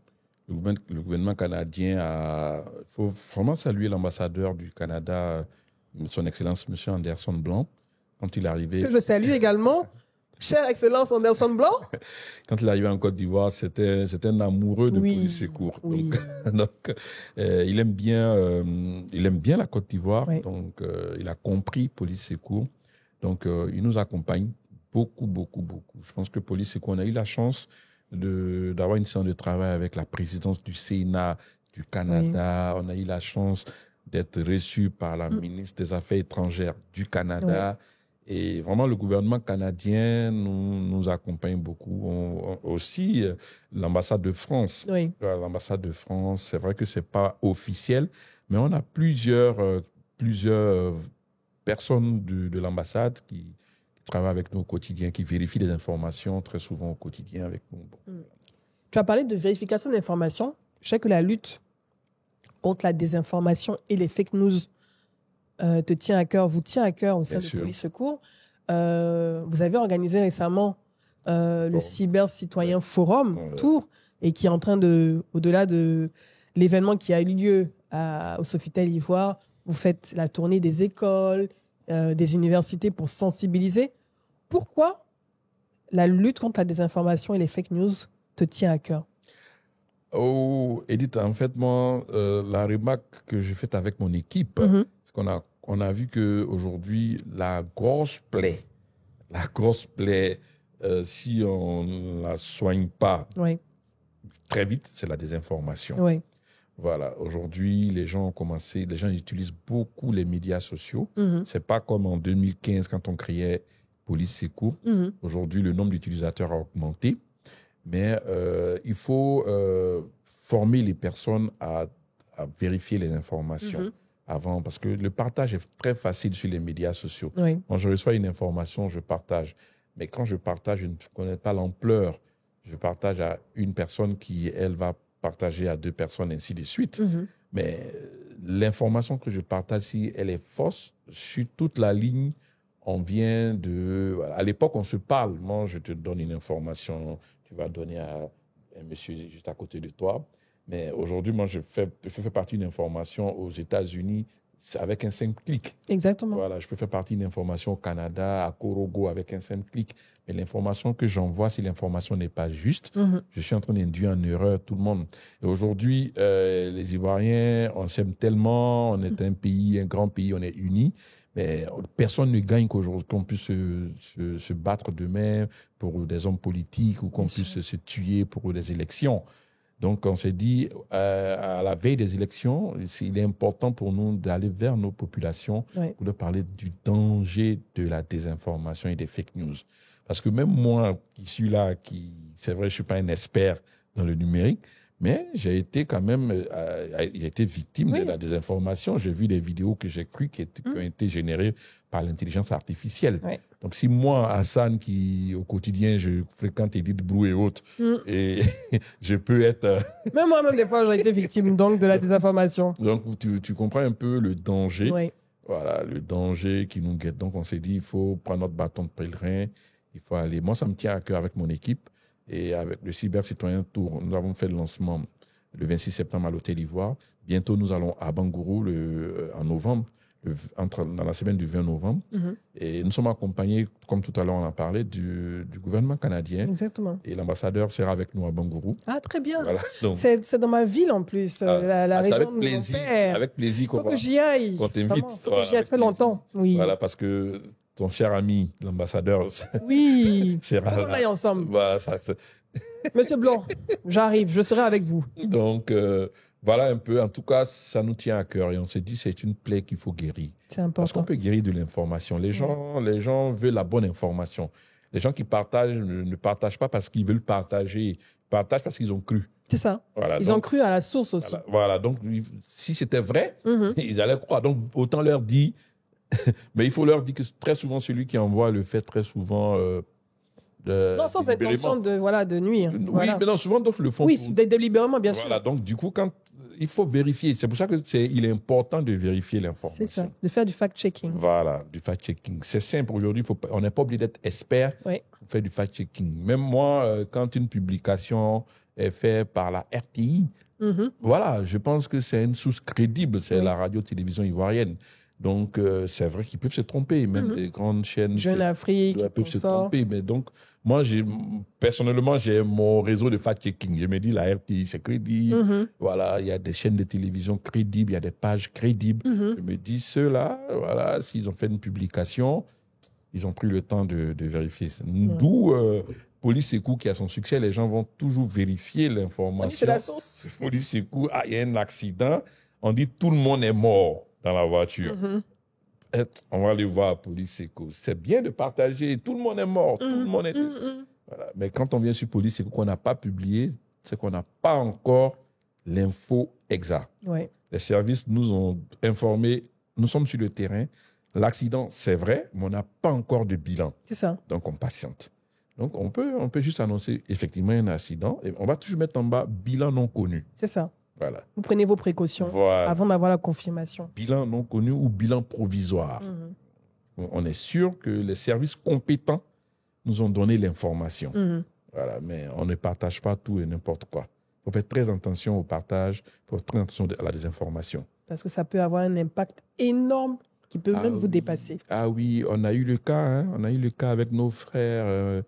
Le gouvernement canadien il faut vraiment saluer l'ambassadeur du Canada, son Excellence, M. Anderson Blanc, quand il est arrivé. Que je salue également. Chère Excellence Anderson Blanc. Quand il est arrivé en Côte d'Ivoire, c'était un amoureux de Police Secours. Oui. Donc il aime bien la Côte d'Ivoire. Oui. Donc, il a compris Police Secours. Donc, il nous accompagne beaucoup, beaucoup, beaucoup. Je pense que Police Secours, on a eu la chance d'avoir une séance de travail avec la présidence du Sénat du Canada. Oui. On a eu la chance d'être reçu par la ministre des Affaires étrangères du Canada. Oui. Et vraiment, le gouvernement canadien nous accompagne beaucoup. Aussi, l'ambassade de France. Oui. L'ambassade de France, c'est vrai que ce n'est pas officiel, mais on a plusieurs personnes de l'ambassade qui travaillent avec nous au quotidien, qui vérifient les informations très souvent au quotidien avec nous. Bon. Tu as parlé de vérification d'informations. Je sais que la lutte contre la désinformation et les fake news vous tient à cœur au sein de Police Secours. vous avez organisé récemment le Cyber Citoyen Forum Tour, et qui est en train de, au-delà de l'événement qui a eu lieu au Sofitel Ivoire, vous faites la tournée des écoles, des universités pour sensibiliser. Pourquoi la lutte contre la désinformation et les fake news te tient à cœur? Oh, Edith, en fait, moi, la remarque que j'ai faite avec mon équipe, c'est qu'on a vu qu'aujourd'hui, la grosse plaie, si on ne la soigne pas très vite, c'est la désinformation. Oui. Voilà, aujourd'hui, les gens utilisent beaucoup les médias sociaux. C'est pas comme en 2015 quand on criait police secours. Aujourd'hui, le nombre d'utilisateurs a augmenté. Mais il faut former les personnes à vérifier les informations avant, parce que le partage est très facile sur les médias sociaux. Oui. Quand je reçois une information, je partage. Mais quand je partage, je ne connais pas l'ampleur. Je partage à une personne qui, elle, va partager à 2 personnes, ainsi de suite. Mais l'information que je partage, si elle est fausse, sur toute la ligne, on vient de... Voilà. À l'époque, on se parle. Moi, je te donne une information, tu vas donner à un monsieur juste à côté de toi. Mais aujourd'hui, moi, je fais partie d'une information aux États-Unis avec un simple clic. Exactement. Voilà, je peux faire partie d'une information au Canada, à Korogo, avec un simple clic. Mais l'information que j'envoie, si l'information n'est pas juste, je suis en train d'induire en erreur tout le monde. Et aujourd'hui, les Ivoiriens, on s'aime tellement, on est un pays, un grand pays, on est unis. Mais personne ne gagne qu'on puisse se battre demain pour des hommes politiques ou qu'on puisse se tuer pour des élections. Donc, on s'est dit, à la veille des élections, il est important pour nous d'aller vers nos populations pour leur parler du danger de la désinformation et des fake news. Parce que même moi, qui suis là, c'est vrai, je ne suis pas un expert dans le numérique, mais j'ai été quand même j'ai été victime de la désinformation. J'ai vu des vidéos que j'ai cru qui ont été générées par l'intelligence artificielle. Donc, si moi, Hassan, qui au quotidien, je fréquente Edith Brou et autres, et je peux être... Même moi-même, des fois, j'ai été victime donc, de la désinformation. Donc, tu comprends un peu le danger. Voilà, le danger qui nous guette. Donc, on s'est dit, il faut prendre notre bâton de pèlerin. Il faut aller... Moi, ça me tient à cœur avec mon équipe. Et avec le Cyber Citoyen Tour, nous avons fait le lancement le 26 septembre à l'Hôtel Ivoire. Bientôt, nous allons à Bangourou en novembre, dans la semaine du 20 novembre. Et nous sommes accompagnés, comme tout à l'heure on a parlé, du gouvernement canadien. Exactement. Et l'ambassadeur sera avec nous à Bangourou. Ah, très bien. Voilà, donc, c'est dans ma ville en plus, la région avec de plaisir, mon père. avec plaisir Faut que j'y aille. qu'on t'invite. Faut que j'y aille, ça fait longtemps. Oui. Voilà, parce que ton cher ami, l'ambassadeur, oui. sera on aille ensemble. Voilà, Monsieur Blanc, j'arrive, je serai avec vous. Donc, voilà un peu. En tout cas, ça nous tient à cœur et on s'est dit c'est une plaie qu'il faut guérir. C'est important. Parce qu'on peut guérir de l'information. Les gens veulent la bonne information. Les gens qui partagent ne partagent pas parce qu'ils veulent partager. Ils partagent parce qu'ils ont cru. C'est ça. Voilà, ils ont cru à la source aussi. Voilà. Donc, si c'était vrai, ils allaient croire. Donc, autant leur dire... Mais il faut leur dire que très souvent, celui qui envoie le fait très souvent... non, sans intention de nuire. Oui, mais non, souvent, d'autres le font. Oui, délibérément, bien sûr. Voilà, donc du coup, il faut vérifier. C'est pour ça qu'il est important de vérifier l'information. C'est ça, de faire du fact-checking. Voilà, du fact-checking. C'est simple aujourd'hui, on n'est pas obligé d'être expert pour faire du fact-checking. Même moi, quand une publication est faite par la RTI, voilà, je pense que c'est une source crédible, c'est la radio-télévision ivoirienne. Donc, c'est vrai qu'ils peuvent se tromper, même les grandes chaînes. Jeune Afrique, peuvent se tromper. Mais donc, moi, personnellement, j'ai mon réseau de fact-checking. Je me dis, la RTI, c'est crédible. Voilà, il y a des chaînes de télévision crédibles, il y a des pages crédibles. Je me dis, ceux-là, voilà, s'ils ont fait une publication, ils ont pris le temps de vérifier. D'où Police Secours qui a son succès, les gens vont toujours vérifier l'information. Oui, c'est la source. Police Secours, il y a un accident, on dit tout le monde est mort dans la voiture. On va aller voir Police Secours. C'est bien de partager. Tout le monde est mort. Tout le monde est... Voilà. Mais quand on vient sur Police Secours qu'on n'a pas publié, c'est qu'on n'a pas encore l'info exacte. Les services nous ont informés. Nous sommes sur le terrain. L'accident, c'est vrai, mais on n'a pas encore de bilan. C'est ça. Donc, on patiente. Donc, on peut juste annoncer effectivement un accident et on va toujours mettre en bas bilan non connu. C'est ça. Voilà. Vous prenez vos précautions avant d'avoir la confirmation. Bilan non connu ou bilan provisoire. On est sûr que les services compétents nous ont donné l'information. Voilà, mais on ne partage pas tout et n'importe quoi. Il faut faire très attention au partage, il faut faire très attention à la désinformation. Parce que ça peut avoir un impact énorme qui peut même vous dépasser. Ah oui, on a eu le cas, hein, on a eu le cas avec nos frères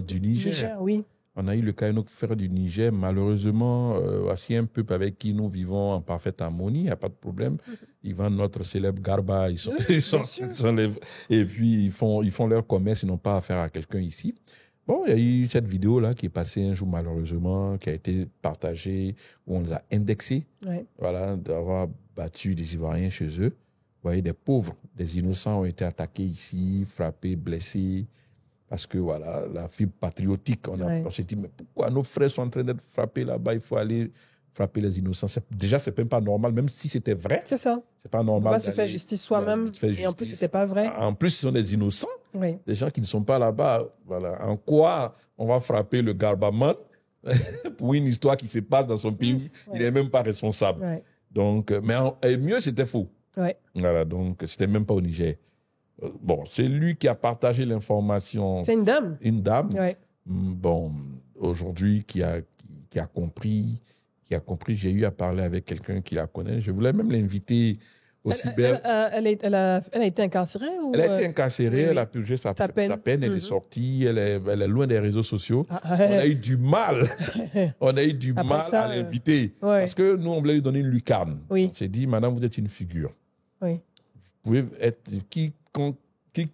du Niger. Oui. On a eu le cas avec nos frères du Niger. Malheureusement, voici un peuple avec qui nous vivons en parfaite harmonie, il n'y a pas de problème. Ils vendent notre célèbre Garba, et puis ils font leur commerce, ils n'ont pas affaire à quelqu'un ici. Bon, il y a eu cette vidéo-là qui est passée un jour, malheureusement, qui a été partagée, où on les a indexés, voilà, d'avoir battu des Ivoiriens chez eux. Vous voyez, des pauvres, des innocents ont été attaqués ici, frappés, blessés, parce que, voilà, la fibre patriotique, on s'est dit, mais pourquoi nos frères sont en train d'être frappés là-bas, il faut aller frapper les innocents. Déjà, c'est même pas normal, même si c'était vrai. C'est ça. C'est pas normal. On va se faire justice soi-même, et en plus, c'était pas vrai. En plus, ce sont des innocents. Des gens qui ne sont pas là-bas. Voilà. En quoi on va frapper le Garbaman pour une histoire qui se passe dans son pays? Il n'est même pas responsable. Donc, mais mieux, c'était faux. Voilà, donc, c'était même pas au Niger. Bon, c'est lui qui a partagé l'information. C'est une dame. Une dame. Bon, aujourd'hui, qui a compris. J'ai eu à parler avec quelqu'un qui la connaît. Je voulais même l'inviter au cyber. Elle a été incarcérée ou... Elle a été incarcérée, elle a purgé sa peine, elle est sortie, elle est loin des réseaux sociaux. On a eu du mal. On a eu du mal à l'inviter. Parce que nous, on voulait lui donner une lucarne. On s'est dit, madame, vous êtes une figure. Vous pouvez être...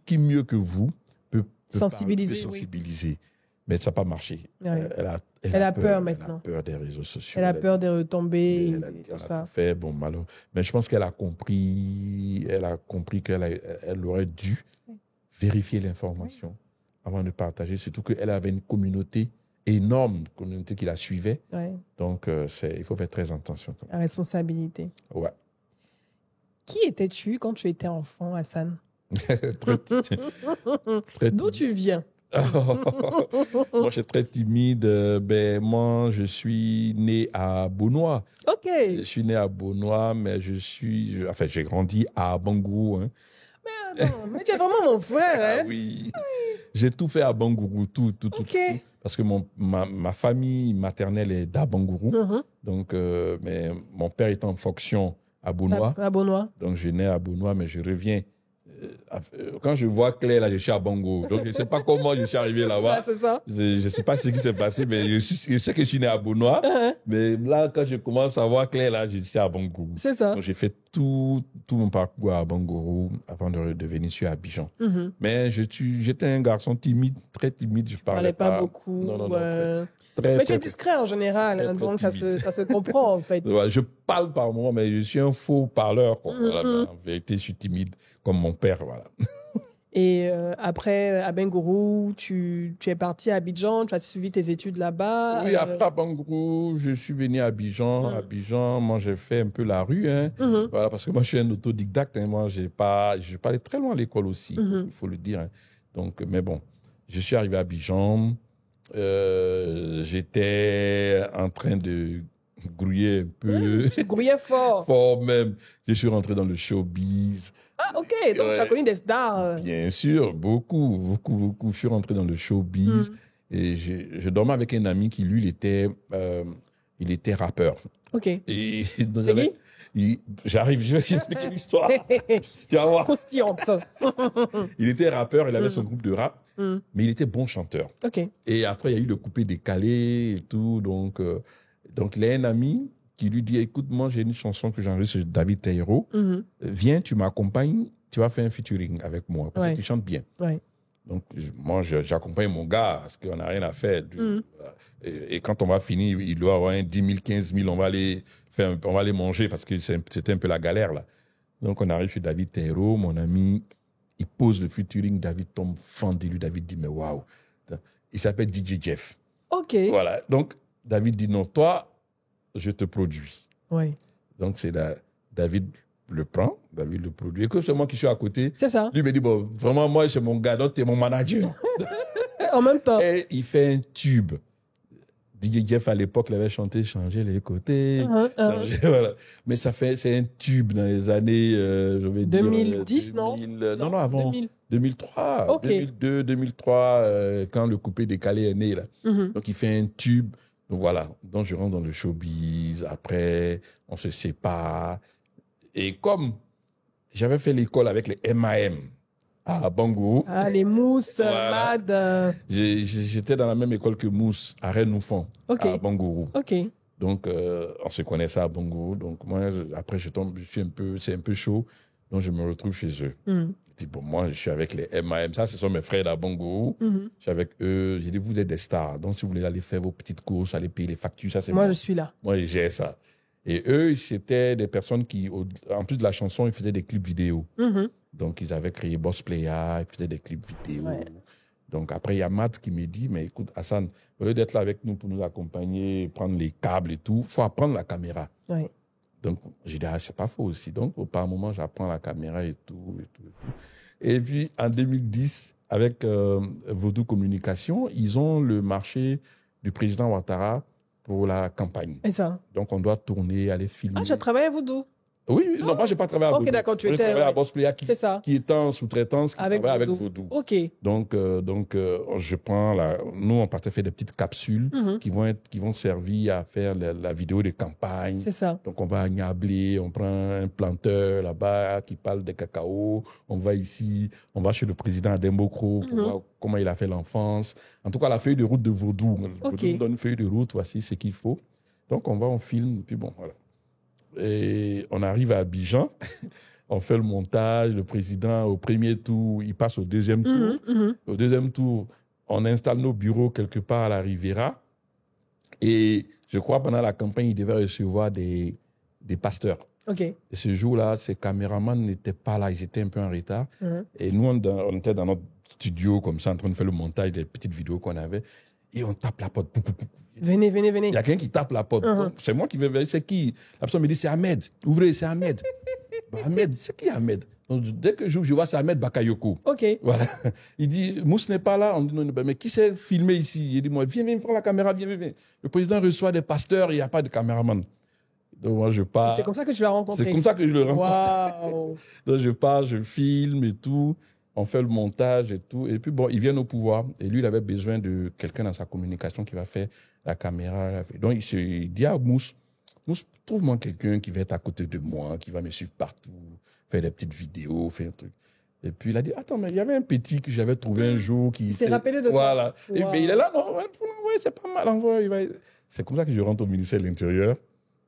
Qui mieux que vous peut sensibiliser. Mais ça n'a pas marché. Elle a peur maintenant. Elle a peur des réseaux sociaux. Elle a peur de retomber. Elle a tout fait. Bon, malheureusement. Mais je pense qu'elle a compris. Elle a compris qu'elle aurait dû vérifier l'information avant de partager. Surtout qu'elle avait une communauté énorme, une communauté qui la suivait. Donc, il faut faire très attention. La responsabilité. Ouais. Qui étais-tu quand tu étais enfant, Hassan? Très D'où tu viens? Moi, je suis très timide. Moi, je suis né à Bonois. Ok. Je suis né à Bonois, mais j'ai grandi à Bangourou. Hein. Mais attends, mais tu es vraiment mon frère. Hein? Oui. J'ai tout fait à Bangourou, tout. Parce que ma famille maternelle est d'Abangourou. Donc, mais mon père est en fonction à Bonois. À Bonois. Donc, je nais à Bonois, mais je reviens. Quand je vois Claire, là, je suis à Bango. Donc, je ne sais pas comment je suis arrivé là-bas. C'est ça. Je ne sais pas ce qui s'est passé, mais je sais que je suis né à Bonois. Mais là, quand je commence à voir Claire, là, je suis à Bango. C'est ça. Donc, j'ai fait tout mon parcours à Bangourou avant de venir sur Abidjan. Mais j'étais un garçon timide, très timide. Je ne parlais pas beaucoup. Non. Mais tu es discret en général, très, donc ça se comprend en fait. Ouais, je parle par moment, mais je suis un faux parleur. Voilà, en vérité, je suis timide comme mon père. Voilà. Et après, à Bangourou, tu es parti à Abidjan, tu as suivi tes études là-bas. Oui, après à Bangourou, je suis venu à Abidjan. Abidjan, moi, j'ai fait un peu la rue. Hein. Voilà, parce que moi, je suis un autodidacte. Hein. Moi, je suis pas allé très loin à l'école aussi, il faut le dire. Hein. Donc, mais bon, je suis arrivé à Abidjan. J'étais en train de grouiller un peu. Tu grouillais fort. Fort même. Je suis rentré dans le showbiz. Ah, ok. Donc, tu as connu des stars. Bien sûr, beaucoup. Je suis rentré dans le showbiz. Et je dormais avec un ami qui, lui, il était rappeur. Ok. Et c'est qui? J'arrive, je vais expliquer l'histoire. Tu vas voir. Croustillante. Il était rappeur, il avait son groupe de rap, mais il était bon chanteur. Ok. Et après, il y a eu le coupé décalé et tout. Donc il a un ami qui lui dit, écoute, moi, j'ai une chanson que j'enregistre sur David Taïro. Viens, tu m'accompagnes, tu vas faire un featuring avec moi, parce que tu chantes bien. Donc, moi, j'accompagne mon gars, parce qu'on n'a rien à faire. Et quand on va finir, il doit avoir un 10 000, 15 000, on va aller manger, parce que c'était un peu la galère, là. Donc, on arrive chez David Taïro, mon ami, il pose le featuring, David tombe fendu, lui, David dit, mais waouh. Il s'appelle DJ Jeff. Ok. Voilà. Donc, David dit, non, toi, je te produis. Oui. Donc, c'est David le prend, David le produit. Et que c'est moi qui suis à côté. C'est ça. Lui me dit, bon, vraiment, moi, c'est mon gars, donc tu es mon manager. En même temps. Et il fait un tube. DJ Jeff, à l'époque, il avait chanté Changer les côtés. Voilà. Mais c'est un tube dans les années, je vais 2010, dire. non? Non, avant. 2000. 2003, Ok. 2002, 2003, quand le coupé décalé est né, là. Donc, il fait un tube. Donc, voilà. Donc, je rentre dans le showbiz. Après, on se sépare. Et comme j'avais fait l'école avec les MAM à Bango, Ah, les mousses, Voilà. Mad. j'étais dans la même école que Mousse, à Rennes-Noufon, Ok. à Bangourou. Ok. Donc, on se connaissait à Bangourou. Donc, moi, après, c'est un peu chaud. Donc, je me retrouve chez eux. Je dis, bon, moi, je suis avec les MAM. Ça, ce sont mes frères à Bangourou. Je suis avec eux. J'ai dit, vous êtes des stars. Donc, si vous voulez aller faire vos petites courses, aller payer les factures, ça, c'est Moi, moi. je suis là. Moi, j'ai ça. Et eux, c'était des personnes qui, en plus de la chanson, ils faisaient des clips vidéo. Donc, ils avaient créé Boss Player, ils faisaient des clips vidéo. Ouais. Donc, après, il y a Matt qui me dit, mais écoute, Hassan, au lieu d'être là avec nous pour nous accompagner, prendre les câbles et tout, il faut apprendre la caméra. Ouais. Donc, j'ai dit, ah, c'est pas faux aussi. Donc, par un moment, j'apprends la caméra et tout, et tout, et tout. Et puis, en 2010, avec Vodou Communication, ils ont le marché du président Ouattara pour la campagne. Et ça? Donc, on doit tourner, aller filmer. Ah, j'ai travaillé à Voodoo. Oui, non, moi, je n'ai pas travaillé à Ok, Vodou. d'accord, tu Moi, j'ai étais, travaillé à ouais. Boss Player C'est ça. qui est en sous-traitance, qui travaille avec Vodou. Ok. Donc, je prends nous, on partait faire des petites capsules qui vont servir à faire la vidéo de campagne. C'est ça. Donc, on va à Niablé, on prend un planteur là-bas qui parle de cacao. On va ici, on va chez le président Adembokro pour voir comment il a fait l'enfance. En tout cas, la feuille de route de Vodou. Vodou nous donne une feuille de route, voici ce qu'il faut. Donc, on filme, et puis bon, voilà. Et on arrive à Abidjan. On fait le montage, le président, au premier tour, il passe au deuxième tour. Au deuxième tour, on installe nos bureaux quelque part à la Riviera. Et je crois pendant la campagne, il devait recevoir des pasteurs. Ok. Et ce jour-là, ces caméramans n'étaient pas là, ils étaient un peu en retard. Et nous, on était dans notre studio, comme ça, en train de faire le montage des petites vidéos qu'on avait. Et on tape la porte. Venez. Il y a quelqu'un qui tape la porte. Donc, c'est moi qui vais vérifier, c'est qui? La personne me dit, c'est Ahmed. Ouvrez, c'est Ahmed. Ahmed, c'est qui Ahmed? Donc, dès que j'ouvre, je vois c'est Ahmed Bakayoko. Ok. Voilà. Il dit, Mousse n'est pas là. On dit, non, mais qui s'est filmé ici? Il dit, moi, viens prendre la caméra, viens. Le président reçoit des pasteurs, il n'y a pas de caméraman. Donc, moi, je pars. C'est comme ça que tu l'as rencontré. C'est comme ça que je le rencontre. Waouh. Donc, je pars, je filme et tout. On fait le montage et tout. Et puis, bon, ils viennent au pouvoir. Et lui, il avait besoin de quelqu'un dans sa communication qui va faire la caméra. Donc, il dit à Mousse, trouve-moi quelqu'un qui va être à côté de moi, qui va me suivre partout, faire des petites vidéos, faire un truc. Et puis, il a dit, attends, mais il y avait un petit que j'avais trouvé un jour qui... Il s'est rappelé de toi. Voilà. Wow. Et bien, il est là, non, ouais, c'est pas mal, envoie. C'est comme ça que je rentre au ministère de l'Intérieur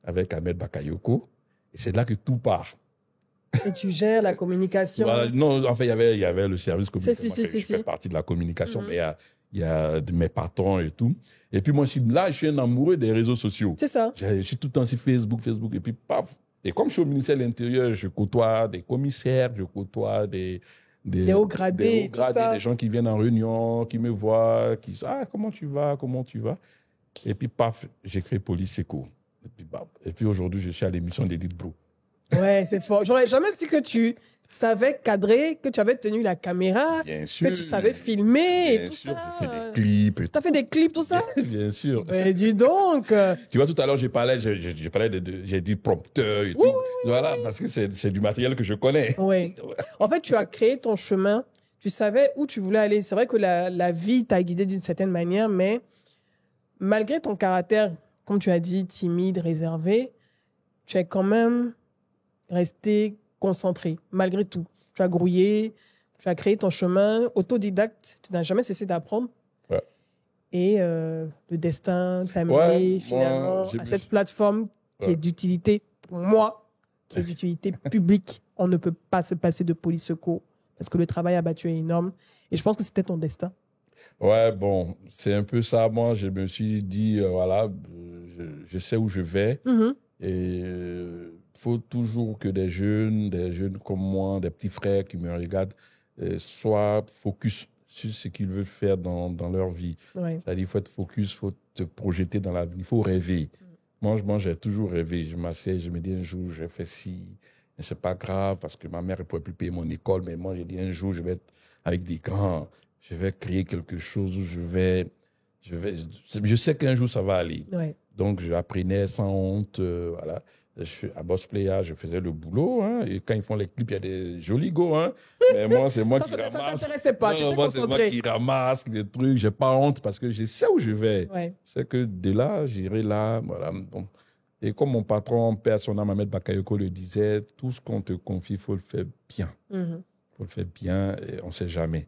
avec Ahmed Bakayoko. Et c'est là que tout part. Et tu gères la communication. Voilà. Non, en fait, il y avait le service communication. Si. Je fais partie de la communication, mais il y a de mes patrons et tout. Et puis moi, je suis un amoureux des réseaux sociaux. C'est ça. Je suis tout le temps sur Facebook, et puis paf. Et comme je suis au ministère de l'Intérieur, je côtoie des commissaires, je côtoie des hauts gradés, des gens qui viennent en réunion, qui me voient, qui disent, ah, comment tu vas? Et puis paf, j'ai créé Police Secours. Et puis aujourd'hui, je suis à l'émission d'Edith Bro. Ouais, c'est fort. J'aurais jamais su que tu savais cadrer, que tu avais tenu la caméra, Bien sûr. que tu savais filmer et Bien tout sûr, ça. j'ai fait des clips. T'as fait des clips, tout ça? Bien sûr. Mais dis donc. Tu vois, tout à l'heure, j'ai dit prompteur et tout. Voilà, parce que c'est du matériel que je connais. Oui. En fait, tu as créé ton chemin. Tu savais où tu voulais aller. C'est vrai que la vie t'a guidé d'une certaine manière, mais malgré ton caractère, comme tu as dit, timide, réservé, tu es quand même resté concentré, malgré tout. Tu as grouillé, tu as créé ton chemin, autodidacte, tu n'as jamais cessé d'apprendre. Ouais. Et le destin t'a amené finalement à cette plateforme qui est d'utilité pour moi, qui est d'utilité publique. On ne peut pas se passer de Police Secours parce que le travail abattu est énorme. Et je pense que c'était ton destin. Ouais, bon, c'est un peu ça. Moi, je me suis dit, voilà, je sais où je vais. Et faut toujours que des jeunes comme moi, des petits frères qui me regardent, soient focus sur ce qu'ils veulent faire dans leur vie. Ouais. C'est-à-dire, il faut être focus, il faut te projeter dans l'avenir, il faut rêver. Moi, j'ai toujours rêvé. Je m'assieds, je me dis un jour, je vais faire ci. Mais c'est pas grave parce que ma mère ne pouvait plus payer mon école. Mais moi, j'ai dit un jour, je vais être avec des grands. Je vais créer quelque chose où je vais Je sais qu'un jour, ça va aller. Ouais. Donc, j'apprenais sans honte. Voilà. À Boss Player, je faisais le boulot. Hein, et quand ils font les clips, il y a des jolis go. Hein, mais moi, c'est moi qui Ça ramasse. t'intéressait pas, tu étais moi, c'est moi concentré. qui ramasse les trucs. J'ai pas honte parce que je sais où je vais. Ouais. C'est que de là, j'irai là. Voilà. Bon. Et comme mon patron, père son âme, Ahmed Bakayoko, le disait, tout ce qu'on te confie, il faut le faire bien. Mhm. Il faut le faire bien et on ne sait jamais.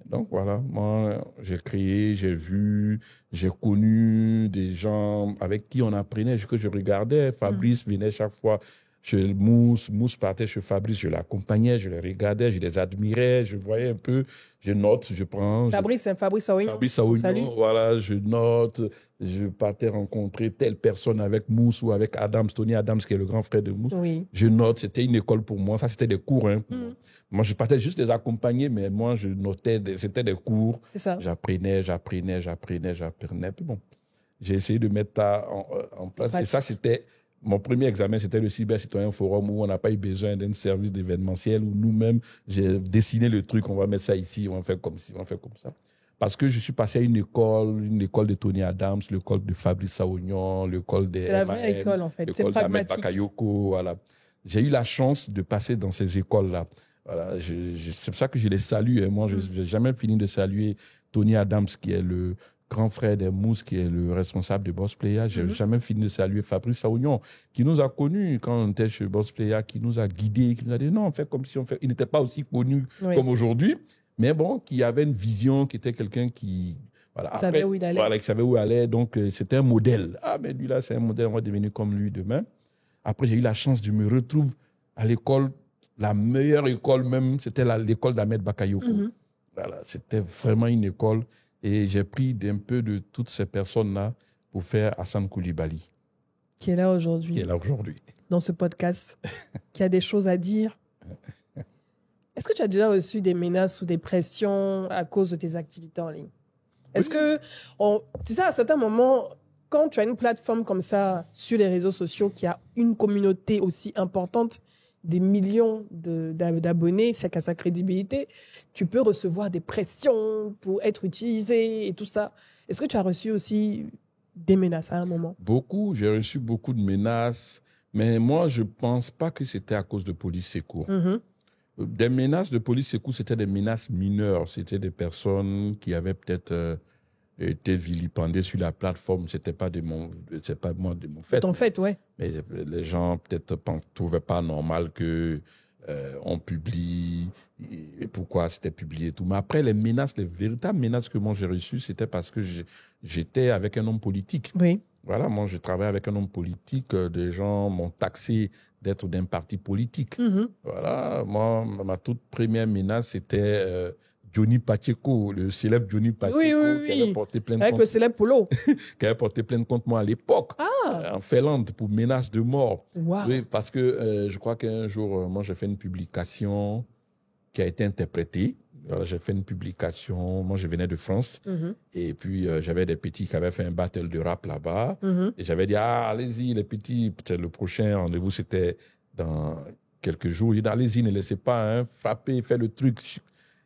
Donc voilà, moi, j'ai créé, j'ai vu, j'ai connu des gens avec qui on apprenait, que je regardais. Fabrice venait chaque fois chez Mousse, Mousse partait chez Fabrice, je l'accompagnais, je les regardais, je les admirais, je voyais un peu, je note, je prends. Fabrice, c'est Fabrice Aouignon. Fabrice Salut. Aouignon, voilà, je note, je partais rencontrer telle personne avec Mousse ou avec Adams, Tony Adams, qui est le grand frère de Mousse. Oui. Je note, c'était une école pour moi, ça c'était des cours. Hein, pour moi. Moi, je partais juste les accompagner, mais moi, je notais, c'était des cours. C'est ça. J'apprenais. Puis bon, j'ai essayé de mettre ça en place. Et ça, c'était mon premier examen, c'était le Cyber Citoyen Forum où on n'a pas eu besoin d'un service d'événementiel où nous-mêmes, j'ai dessiné le truc, on va mettre ça ici, on va faire comme ci, on va faire comme ça. Parce que je suis passé à une école de Tony Adams, l'école de Fabrice Aouignon, l'école de C'est la vraie école, en fait. C'est l'école d'Ahmed pragmatique. Bakayoko. Voilà. J'ai eu la chance de passer dans ces écoles-là. Voilà, c'est pour ça que je les salue. Et moi, je n'ai jamais fini de saluer Tony Adams, qui est le grand frère des Mousses, qui est le responsable de Boss Player. Je n'ai jamais fini de saluer Fabrice Aouignon, qui nous a connus quand on était chez Boss Player, qui nous a guidés, qui nous a dit non, on fait comme si on fait. Il n'était pas aussi connu comme aujourd'hui, mais bon, qui avait une vision, qui était quelqu'un qui. Voilà, savait où il allait. Voilà, qui savait où il allait. Donc, c'était un modèle. Ah, mais lui, là, c'est un modèle, on va devenir comme lui demain. Après, j'ai eu la chance de me retrouver à l'école. La meilleure école même, c'était l'école d'Ahmed Bakayoko. Voilà, c'était vraiment une école. Et j'ai pris un peu de toutes ces personnes-là pour faire Hassan Koulibaly. Qui est là aujourd'hui. Dans ce podcast. Qui a des choses à dire. Est-ce que tu as déjà reçu des menaces ou des pressions à cause de tes activités en ligne? Est-ce que, tu sais, à certains moments, quand tu as une plateforme comme ça sur les réseaux sociaux qui a une communauté aussi importante, des millions d'abonnés, chacun sa crédibilité, tu peux recevoir des pressions pour être utilisé et tout ça. Est-ce que tu as reçu aussi des menaces à un moment? Beaucoup, j'ai reçu beaucoup de menaces, mais moi, je ne pense pas que c'était à cause de police secours. Des menaces de police secours, c'était des menaces mineures. C'était des personnes qui avaient peut-être été vilipendées sur la plateforme. C'est pas moi de mon fait. Ton fait, ouais. Mais les gens peut-être ne trouvaient pas normal que on publie et pourquoi c'était publié et tout. Mais après, les véritables menaces que moi j'ai reçues, c'était parce que j'étais avec un homme politique. Oui. Voilà, moi je travaille avec un homme politique. Des gens m'ont taxé d'être d'un parti politique. Voilà, moi, ma toute première menace, c'était Johnny Pacheco, le célèbre Johnny Pacheco, qui avait porté plainte avec le célèbre polo. qui avait porté plainte contre moi à l'époque, en Finlande, pour menace de mort. Wow. Oui, parce que je crois qu'un jour, moi, j'ai fait une publication qui a été interprétée. Alors, j'ai fait une publication, moi, je venais de France, et puis j'avais des petits qui avaient fait un battle de rap là-bas, et j'avais dit, allez-y, les petits, peut-être le prochain rendez-vous, c'était dans quelques jours. Il dit, allez-y, ne laissez pas, frapper, faire le truc.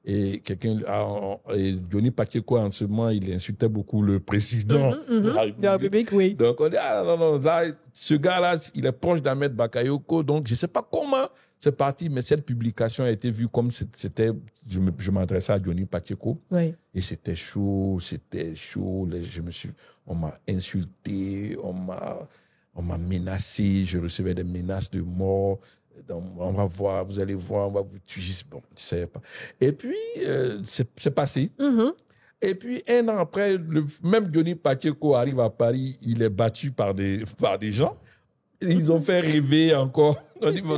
Et et Johnny Pacheco, en ce moment, il insultait beaucoup le président de la République, oui. Donc, on dit, non, là, ce gars-là, il est proche d'Ahmed Bakayoko. Donc, je ne sais pas comment c'est parti, mais cette publication a été vue comme c'était, je m'adressais à Johnny Pacheco. Oui. Et c'était chaud. On m'a insulté, on m'a menacé, je recevais des menaces de mort. Donc, on va voir, vous allez voir, on va vous tuer. Bon, je ne sais pas. Et puis, c'est passé. Et puis, un an après, même Johnny Pacheco arrive à Paris, il est battu par des gens. Ils ont fait rêver encore.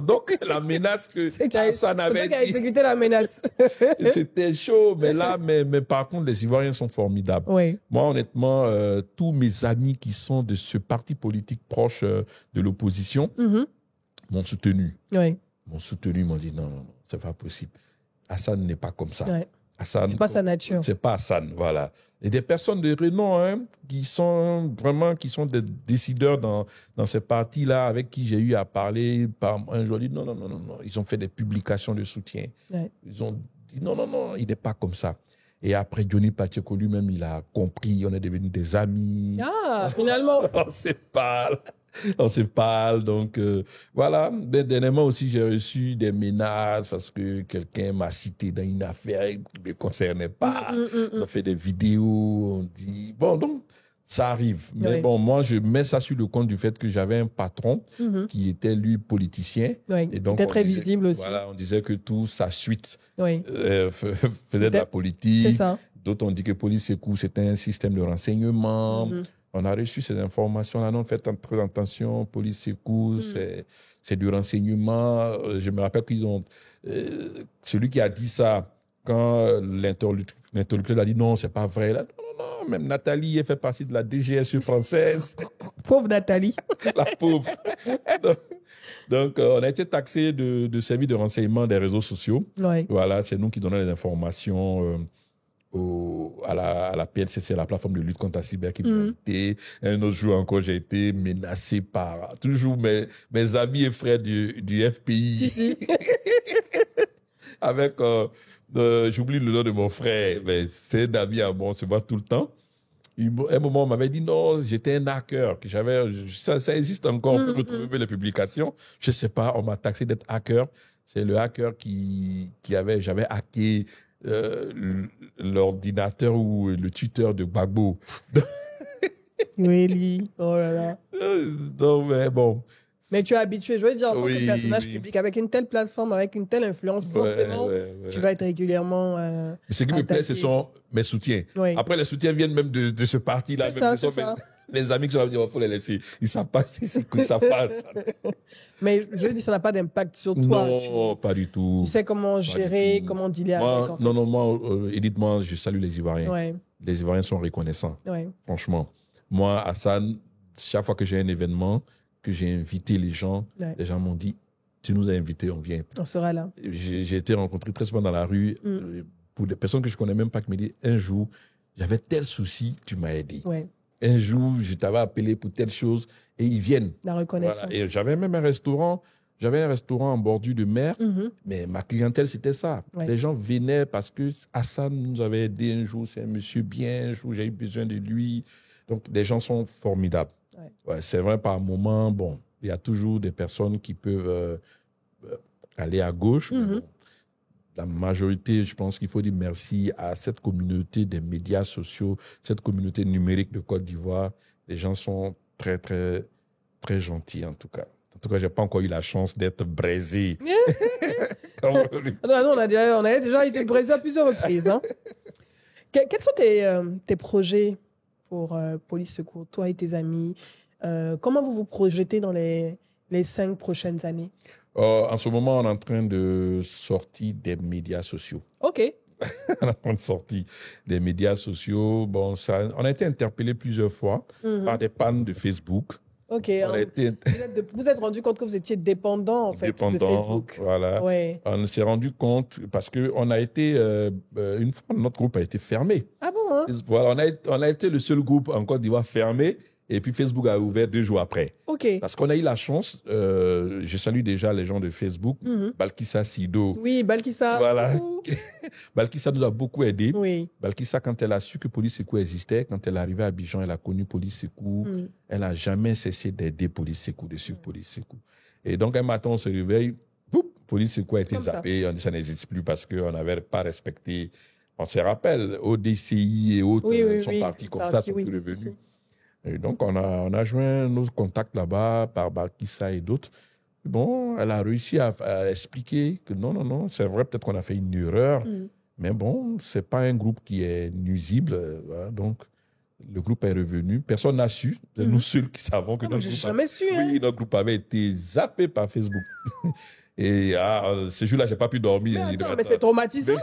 Donc, la menace que Hassan avait dit. C'est qui a exécuté la menace. C'était chaud, mais là, mais par contre, les Ivoiriens sont formidables. Oui. Moi, honnêtement, tous mes amis qui sont de ce parti politique proche de l'opposition, m'ont soutenu. Oui. M'ont soutenu, m'ont dit non, c'est pas possible. Hassan n'est pas comme ça. Ouais. Hassan, c'est pas sa nature. C'est pas Hassan, voilà. Et des personnes de renom, qui sont des décideurs dans ces partis-là, avec qui j'ai eu à parler par un jour, dit non. Ils ont fait des publications de soutien. Ouais. Ils ont dit non, il n'est pas comme ça. Et après, Johnny Pacheco lui-même, il a compris, on est devenus des amis. Ah, finalement. On se parle. On se parle. Donc, voilà. Dernièrement aussi, j'ai reçu des menaces parce que quelqu'un m'a cité dans une affaire qui ne me concernait pas. On a fait des vidéos. On dit. Bon, donc, ça arrive. Mais Oui. bon, moi, je mets ça sur le compte du fait que j'avais un patron qui était, lui, politicien. Oui, Et donc, était très on disait- visible aussi. Voilà, on disait que tout sa suite Oui, faisait de la politique. c'est ça. D'autres ont dit que Police Sécou, c'était un système de renseignement. On a reçu ces informations-là. Non, faites très attention. Police Sécou, c'est du renseignement. Je me rappelle qu'ils ont... celui qui a dit ça, quand l'interlocuteur a dit non, c'est pas vrai. Là, non, même Nathalie, elle fait partie de la DGSE française. Pauvre Nathalie. La pauvre. Donc, on a été taxé de services de renseignement des réseaux sociaux. Oui. Voilà, c'est nous qui donnons les informations à la PLCC, à la plateforme de lutte contre la cybercriminalité. Un autre jour encore, j'ai été menacé par toujours mes amis et frères du FPI. Si. Avec, j'oublie le nom de mon frère, mais c'est un ami à moi, on se voit tout le temps. À un moment, on m'avait dit non, j'étais un hacker. Que ça existe encore, on peut retrouver les publications. Je ne sais pas, on m'a taxé d'être hacker. C'est le hacker j'avais hacké l'ordinateur ou le tuteur de Gbagbo. Oui, oh là là. Donc, mais bon. Mais tu es habitué, je veux dire, en tant que Oui, personnage oui. public, avec une telle plateforme, avec une telle influence, forcément, Ouais. tu vas être régulièrement. Mais ce qui me plaît, ce sont mes soutiens. Oui. Après, les soutiens viennent même de ce parti-là. C'est Même ça, ce sont c'est ça. mes amis qui sont là, il faut les laisser. Ils savent pas ce que ça passe. Mais je veux dire, ça n'a pas d'impact sur toi. Non, pas du tout. Tu sais comment gérer, tout. comment dealer Moi, avec. En fait. non, moi, Edith, moi, je salue les Ivoiriens. Ouais, Les Ivoiriens sont reconnaissants, ouais. franchement. Moi, Hassan, chaque fois que j'ai un événement, que j'ai invité les gens m'ont dit, tu nous as invités, on vient. On sera là. J'ai été rencontré très souvent dans la rue, pour des personnes que je connais même pas, qui me disent, un jour, j'avais tel souci, tu m'as aidé. Ouais. Un jour, je t'avais appelé pour telle chose, et ils viennent. La reconnaissance. Voilà. Et j'avais même un restaurant en bordure de mer, mais ma clientèle, c'était ça. Ouais. Les gens venaient parce que Hassan nous avait aidé un jour, c'est un monsieur bien, un jour, j'ai eu besoin de lui. Donc, les gens sont formidables. Ouais, c'est vrai, par moment, bon, il y a toujours des personnes qui peuvent aller à gauche. Mais bon, la majorité, je pense qu'il faut dire merci à cette communauté des médias sociaux, cette communauté numérique de Côte d'Ivoire. Les gens sont très, très, très gentils, en tout cas. En tout cas, je n'ai pas encore eu la chance d'être braisé. Non, on a déjà été braisé à plusieurs reprises. Hein. Quels sont tes projets pour Police Secours, toi et tes amis? Comment vous vous projetez dans les 5 prochaines années? En ce moment, on est en train de sortir des médias sociaux. OK. On est en train de sortir des médias sociaux. Bon, on a été interpellé plusieurs fois par des pannes de Facebook. OK. On a été Vous êtes rendu compte que vous étiez dépendant, en fait, de Facebook. Voilà. Ouais. On s'est rendu compte parce qu'on a été, une fois, notre groupe a été fermé. Ah bon, hein? Voilà, on a été le seul groupe en Côte d'Ivoire fermé. Et puis Facebook a ouvert 2 jours après. OK. Parce qu'on a eu la chance, je salue déjà les gens de Facebook, Balkissa Sido. Oui, Balkissa. Voilà. Balkissa nous a beaucoup aidés. Oui. Balkissa, quand elle a su que Police Sécou existait, quand elle est arrivée à Abidjan, elle a connu Police Sécou. Elle n'a jamais cessé d'aider Police Sécou, de suivre Police Sécou. Et donc, un matin, on se réveille, Police Sécou a été zappé. On dit ça n'existe plus parce qu'on n'avait pas respecté. On se rappelle, ODCI et autres sont partis comme ça, sont plus revenus. Et donc, on a joint nos contacts là-bas par Balkissa et d'autres. Bon, elle a réussi à expliquer que non, c'est vrai, peut-être qu'on a fait une erreur, mais bon, c'est pas un groupe qui est nuisible. Voilà, donc, le groupe est revenu. Personne n'a su. C'est nous seuls qui savons que notre groupe, notre groupe avait été zappé par Facebook. Et ce jour-là, j'ai pas pu dormir. Mais c'est traumatisant.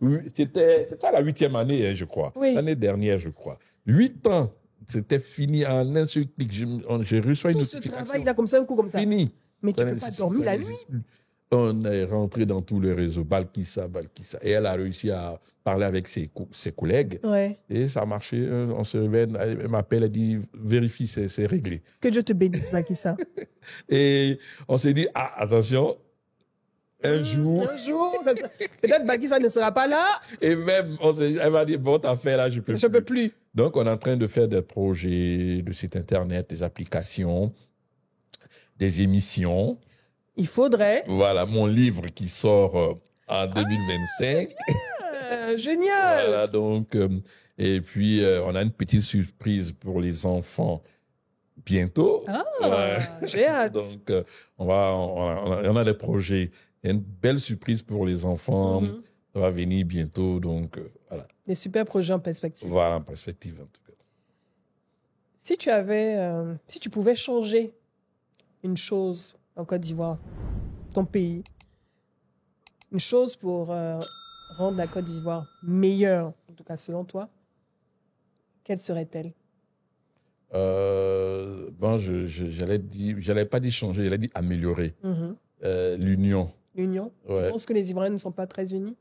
Oui, c'était à la 8e année, je crois. Oui. L'année dernière, je crois. 8 ans. C'était fini en un seul clic. J'ai reçu une notification. Tout ce travail, là, comme ça, un coup comme ça. Fini. Mais tu ne peux pas dormir la nuit. On est rentré dans tous les réseaux. Balkissa. Et elle a réussi à parler avec ses collègues. Ouais. Et ça a marché. On se réveille, elle m'appelle, elle dit, vérifie, c'est réglé. Que Dieu te bénisse, Balkissa. Et on s'est dit, attention, Un jour. Peut-être Baki, ça ne sera pas là. Et même, elle m'a dit, bon, t'as fait là, je peux plus. Donc, on est en train de faire des projets de site internet, des applications, des émissions. Il faudrait. Voilà, mon livre qui sort en 2025. Génial. Voilà, donc, et puis, on a une petite surprise pour les enfants bientôt. J'ai hâte. Donc, on a des projets. Il y a une belle surprise pour les enfants. Ça va venir bientôt. Donc, voilà. Des super projets en perspective. Voilà, en perspective, en tout cas. Si tu pouvais changer une chose en Côte d'Ivoire, ton pays, une chose pour rendre la Côte d'Ivoire meilleure, en tout cas selon toi, quelle serait-elle? J'allais pas dire changer, j'allais dire améliorer. L'union. L'union? Ouais. Tu penses que les Ivoiriens ne sont pas très unis?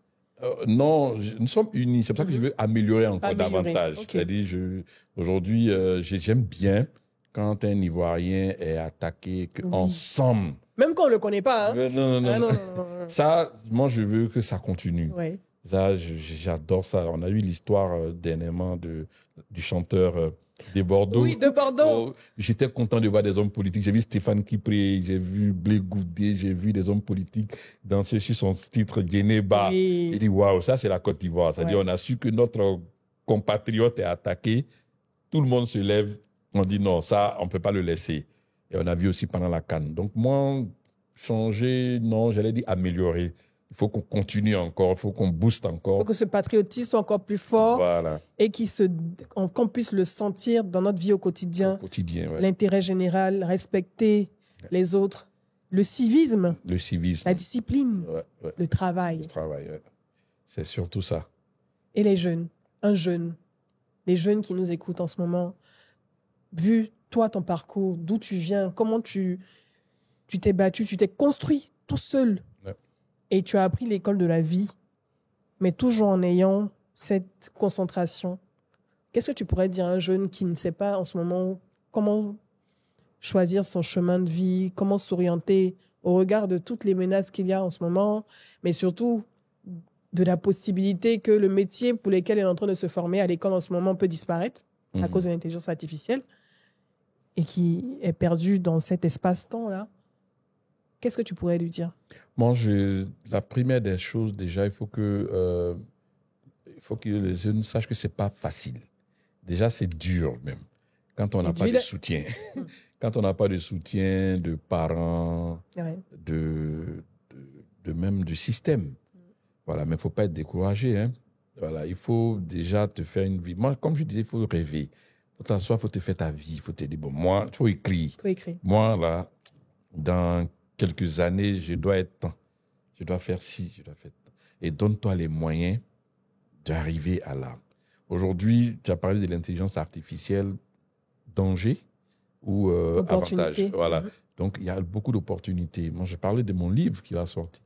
Non, nous sommes unis. C'est pour ça que je veux améliorer encore davantage. Okay. C'est-à-dire, aujourd'hui, j'aime bien quand un Ivoirien est attaqué, qu'ensemble. Même quand on ne le connaît pas. Hein? Non. Ça, moi, je veux que ça continue. Ouais. Ça, j'adore ça. On a eu l'histoire dernièrement du chanteur de Bordeaux. Oui, de Bordeaux. J'étais content de voir des hommes politiques. J'ai vu Stéphane Kipré, j'ai vu Blé Goudé, j'ai vu des hommes politiques danser sur son titre Djeneba. Oui. J'ai dit, waouh, ça c'est la Côte d'Ivoire. C'est-à-dire, on a su que notre compatriote est attaqué. Tout le monde se lève. On dit non, ça, on ne peut pas le laisser. Et on a vu aussi pendant la CAN. Donc moi, changer, non, j'allais dire améliorer. Il faut qu'on continue encore, il faut qu'on booste encore. Il faut que ce patriotisme soit encore plus fort. Voilà. Et qu'on puisse le sentir dans notre vie au quotidien. Au quotidien, ouais. L'intérêt général, respecter les autres. Le civisme. La discipline. Ouais. Le travail. Ouais. C'est surtout ça. Et les jeunes. Les jeunes qui nous écoutent en ce moment. Vu, toi, ton parcours, d'où tu viens, comment tu t'es battu, tu t'es construit tout seul. Ouais. Et tu as appris l'école de la vie, mais toujours en ayant cette concentration. Qu'est-ce que tu pourrais dire à un jeune qui ne sait pas en ce moment comment choisir son chemin de vie, comment s'orienter au regard de toutes les menaces qu'il y a en ce moment, mais surtout de la possibilité que le métier pour lequel il est en train de se former à l'école en ce moment peut disparaître à cause de l'intelligence artificielle et qui est perdu dans cet espace-temps-là? Qu'est-ce que tu pourrais lui dire? Moi, la première des choses, déjà, il faut que les jeunes sachent que c'est pas facile. Déjà, c'est dur même, quand on n'a pas de soutien. Quand on n'a pas de soutien de parents, même du système. Voilà, mais il ne faut pas être découragé. Hein. Voilà, il faut déjà te faire une vie. Moi, comme je disais, il faut rêver. Il faut t'asseoir, il faut te faire ta vie. Il faut te dire, bon, moi, il faut écrire. Moi, là, dans quelques années, je dois faire ci, je dois faire ça. Et donne-toi les moyens d'arriver à là. Aujourd'hui, tu as parlé de l'intelligence artificielle, danger ou avantage. Voilà. Donc, il y a beaucoup d'opportunités. Moi, je parlais de mon livre qui va sortir.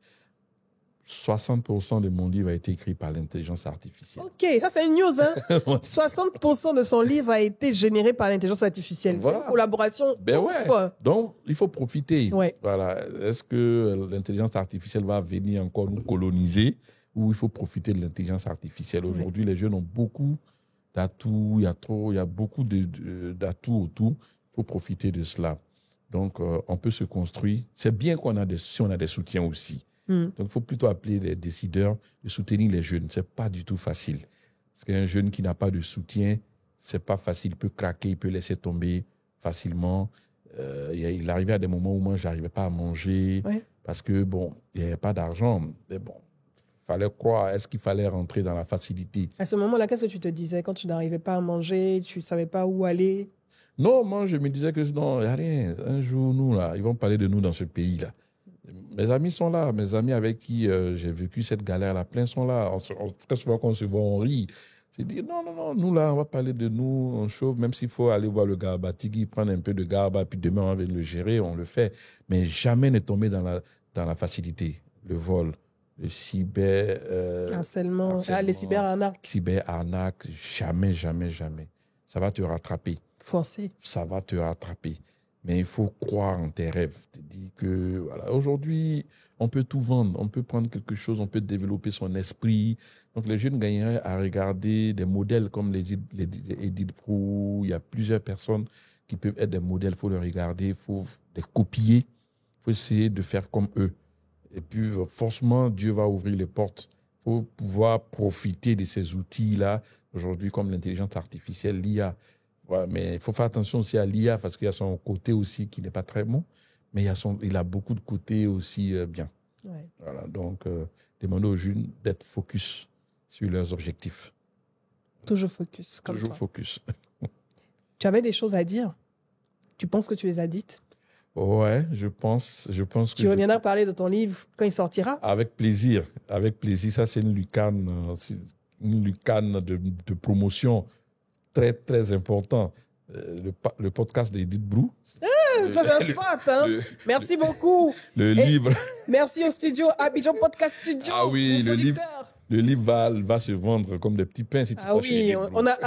60% de mon livre a été écrit par l'intelligence artificielle. Ok, ça c'est une news. Hein? 60% de son livre a été généré par l'intelligence artificielle. Voilà. C'est une collaboration. Donc, il faut profiter. Ouais. Voilà. Est-ce que l'intelligence artificielle va venir encore nous coloniser ou il faut profiter de l'intelligence artificielle? Aujourd'hui, les jeunes ont beaucoup d'atouts. Il y a beaucoup d'atouts autour. Il faut profiter de cela. Donc, on peut se construire. C'est bien si on a des soutiens aussi. Donc, il faut plutôt appeler les décideurs de soutenir les jeunes. Ce n'est pas du tout facile. Parce qu'un jeune qui n'a pas de soutien, ce n'est pas facile. Il peut craquer, il peut laisser tomber facilement. Il arrivait à des moments où moi, je n'arrivais pas à manger parce que, bon, il n'y avait pas d'argent. Mais bon, il fallait croire. Est-ce qu'il fallait rentrer dans la facilité? À ce moment-là, qu'est-ce que tu te disais quand tu n'arrivais pas à manger, tu ne savais pas où aller? Non, moi, je me disais que non, il n'y a rien. Un jour, nous, là, ils vont parler de nous dans ce pays-là. Mes amis sont là, mes amis avec qui j'ai vécu cette galère-là, plein sont là. Très souvent, quand on se voit, on rit. C'est dire, non, nous là, on va parler de nous, on chauffe, même s'il faut aller voir le Garba Tigui, prendre un peu de Garba, puis demain, on va le gérer, on le fait. Mais jamais ne tomber dans la facilité. Le vol, le cyber... harcèlement, les cyberarnaques. Cyberarnaques, jamais. Ça va te rattraper. Forcé. Ça va te rattraper. Mais il faut croire en tes rêves. Te dire que, voilà, aujourd'hui, on peut tout vendre. On peut prendre quelque chose, on peut développer son esprit. Donc, les jeunes gagneraient à regarder des modèles comme les Edith Pro. Il y a plusieurs personnes qui peuvent être des modèles. Il faut les regarder, il faut les copier. Il faut essayer de faire comme eux. Et puis, forcément, Dieu va ouvrir les portes. Il faut pouvoir profiter de ces outils-là, aujourd'hui, comme l'intelligence artificielle, l'IA. Ouais, mais il faut faire attention aussi à l'IA, parce qu'il y a son côté aussi qui n'est pas très bon, mais il a beaucoup de côtés aussi bien. Ouais. Voilà, donc, demandez aux jeunes d'être focus sur leurs objectifs. Toujours focus, comme Toujours toi. focus. Tu avais des choses à dire? Tu penses que tu les as dites? Ouais, je pense que Tu reviendras parler de ton livre quand il sortira? Avec plaisir, avec plaisir. Ça, c'est une lucane de promotion très, très important. Le podcast d'Edith Brou. Ça se spot, hein? Merci beaucoup. Le Et livre. merci au studio Abidjan Podcast Studio. Ah oui, mon le livre. producteur. Le livre va se vendre comme des petits pains si tu Ah vas chez oui, Edith Brou. on a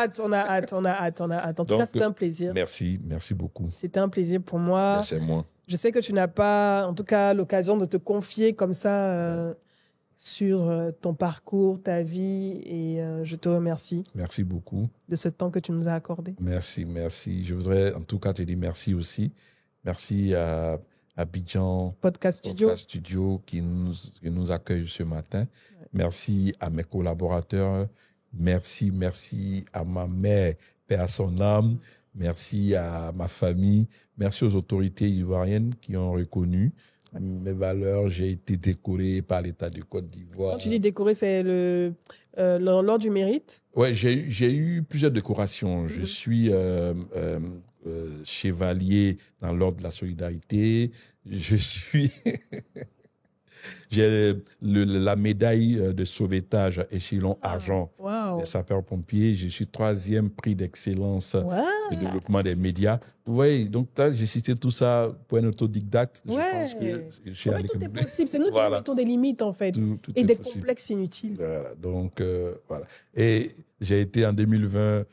hâte. En tout Donc, cas, c'était un plaisir. Merci beaucoup. C'était un plaisir pour moi. C'est moi. Je sais que tu n'as pas, en tout cas, l'occasion de te confier comme ça sur ton parcours, ta vie, et je te remercie Merci beaucoup. de ce temps que tu nous as accordé. Merci. Je voudrais en tout cas te dire merci aussi. Merci à Abidjan Podcast Studio qui nous accueille ce matin. Ouais. Merci à mes collaborateurs. Merci à ma mère, paix à son âme. Merci à ma famille. Merci aux autorités ivoiriennes qui ont reconnu mes valeurs. J'ai été décoré par l'État de Côte d'Ivoire. Quand tu dis décoré, c'est l'ordre du mérite? Oui, j'ai eu plusieurs décorations. Je suis chevalier dans l'ordre de la solidarité. Je suis... J'ai la médaille de sauvetage échelon argent des sapeurs-pompiers. Je suis 3e prix d'excellence de développement des médias. Oui, donc là, j'ai cité tout ça pour un autodidacte. Ouais. Je pense que je suis allé tout est possible. C'est nous qui mettons des limites, en fait, tout et des possible. complexes inutiles. Voilà, donc, voilà. Et j'ai été en 2020...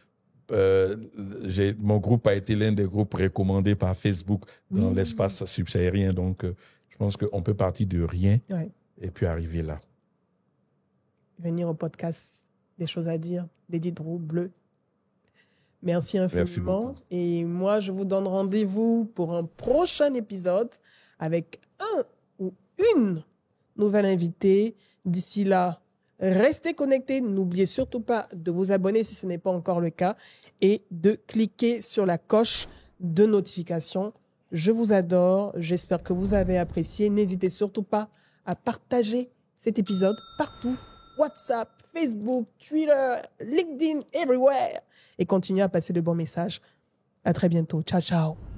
mon groupe a été l'un des groupes recommandés par Facebook dans l'espace subsahárien. Donc, je pense qu'on peut partir de rien et puis arriver là. Venir au podcast Des choses à dire, d'Edith Brou, Bleu. Merci infiniment. Merci beaucoup. Et moi, je vous donne rendez-vous pour un prochain épisode avec un ou une nouvelle invitée. D'ici là, restez connectés. N'oubliez surtout pas de vous abonner si ce n'est pas encore le cas et de cliquer sur la coche de notification. Je vous adore. J'espère que vous avez apprécié. N'hésitez surtout pas à partager cet épisode partout. WhatsApp, Facebook, Twitter, LinkedIn, everywhere. Et continuez à passer de bons messages. À très bientôt. Ciao, ciao.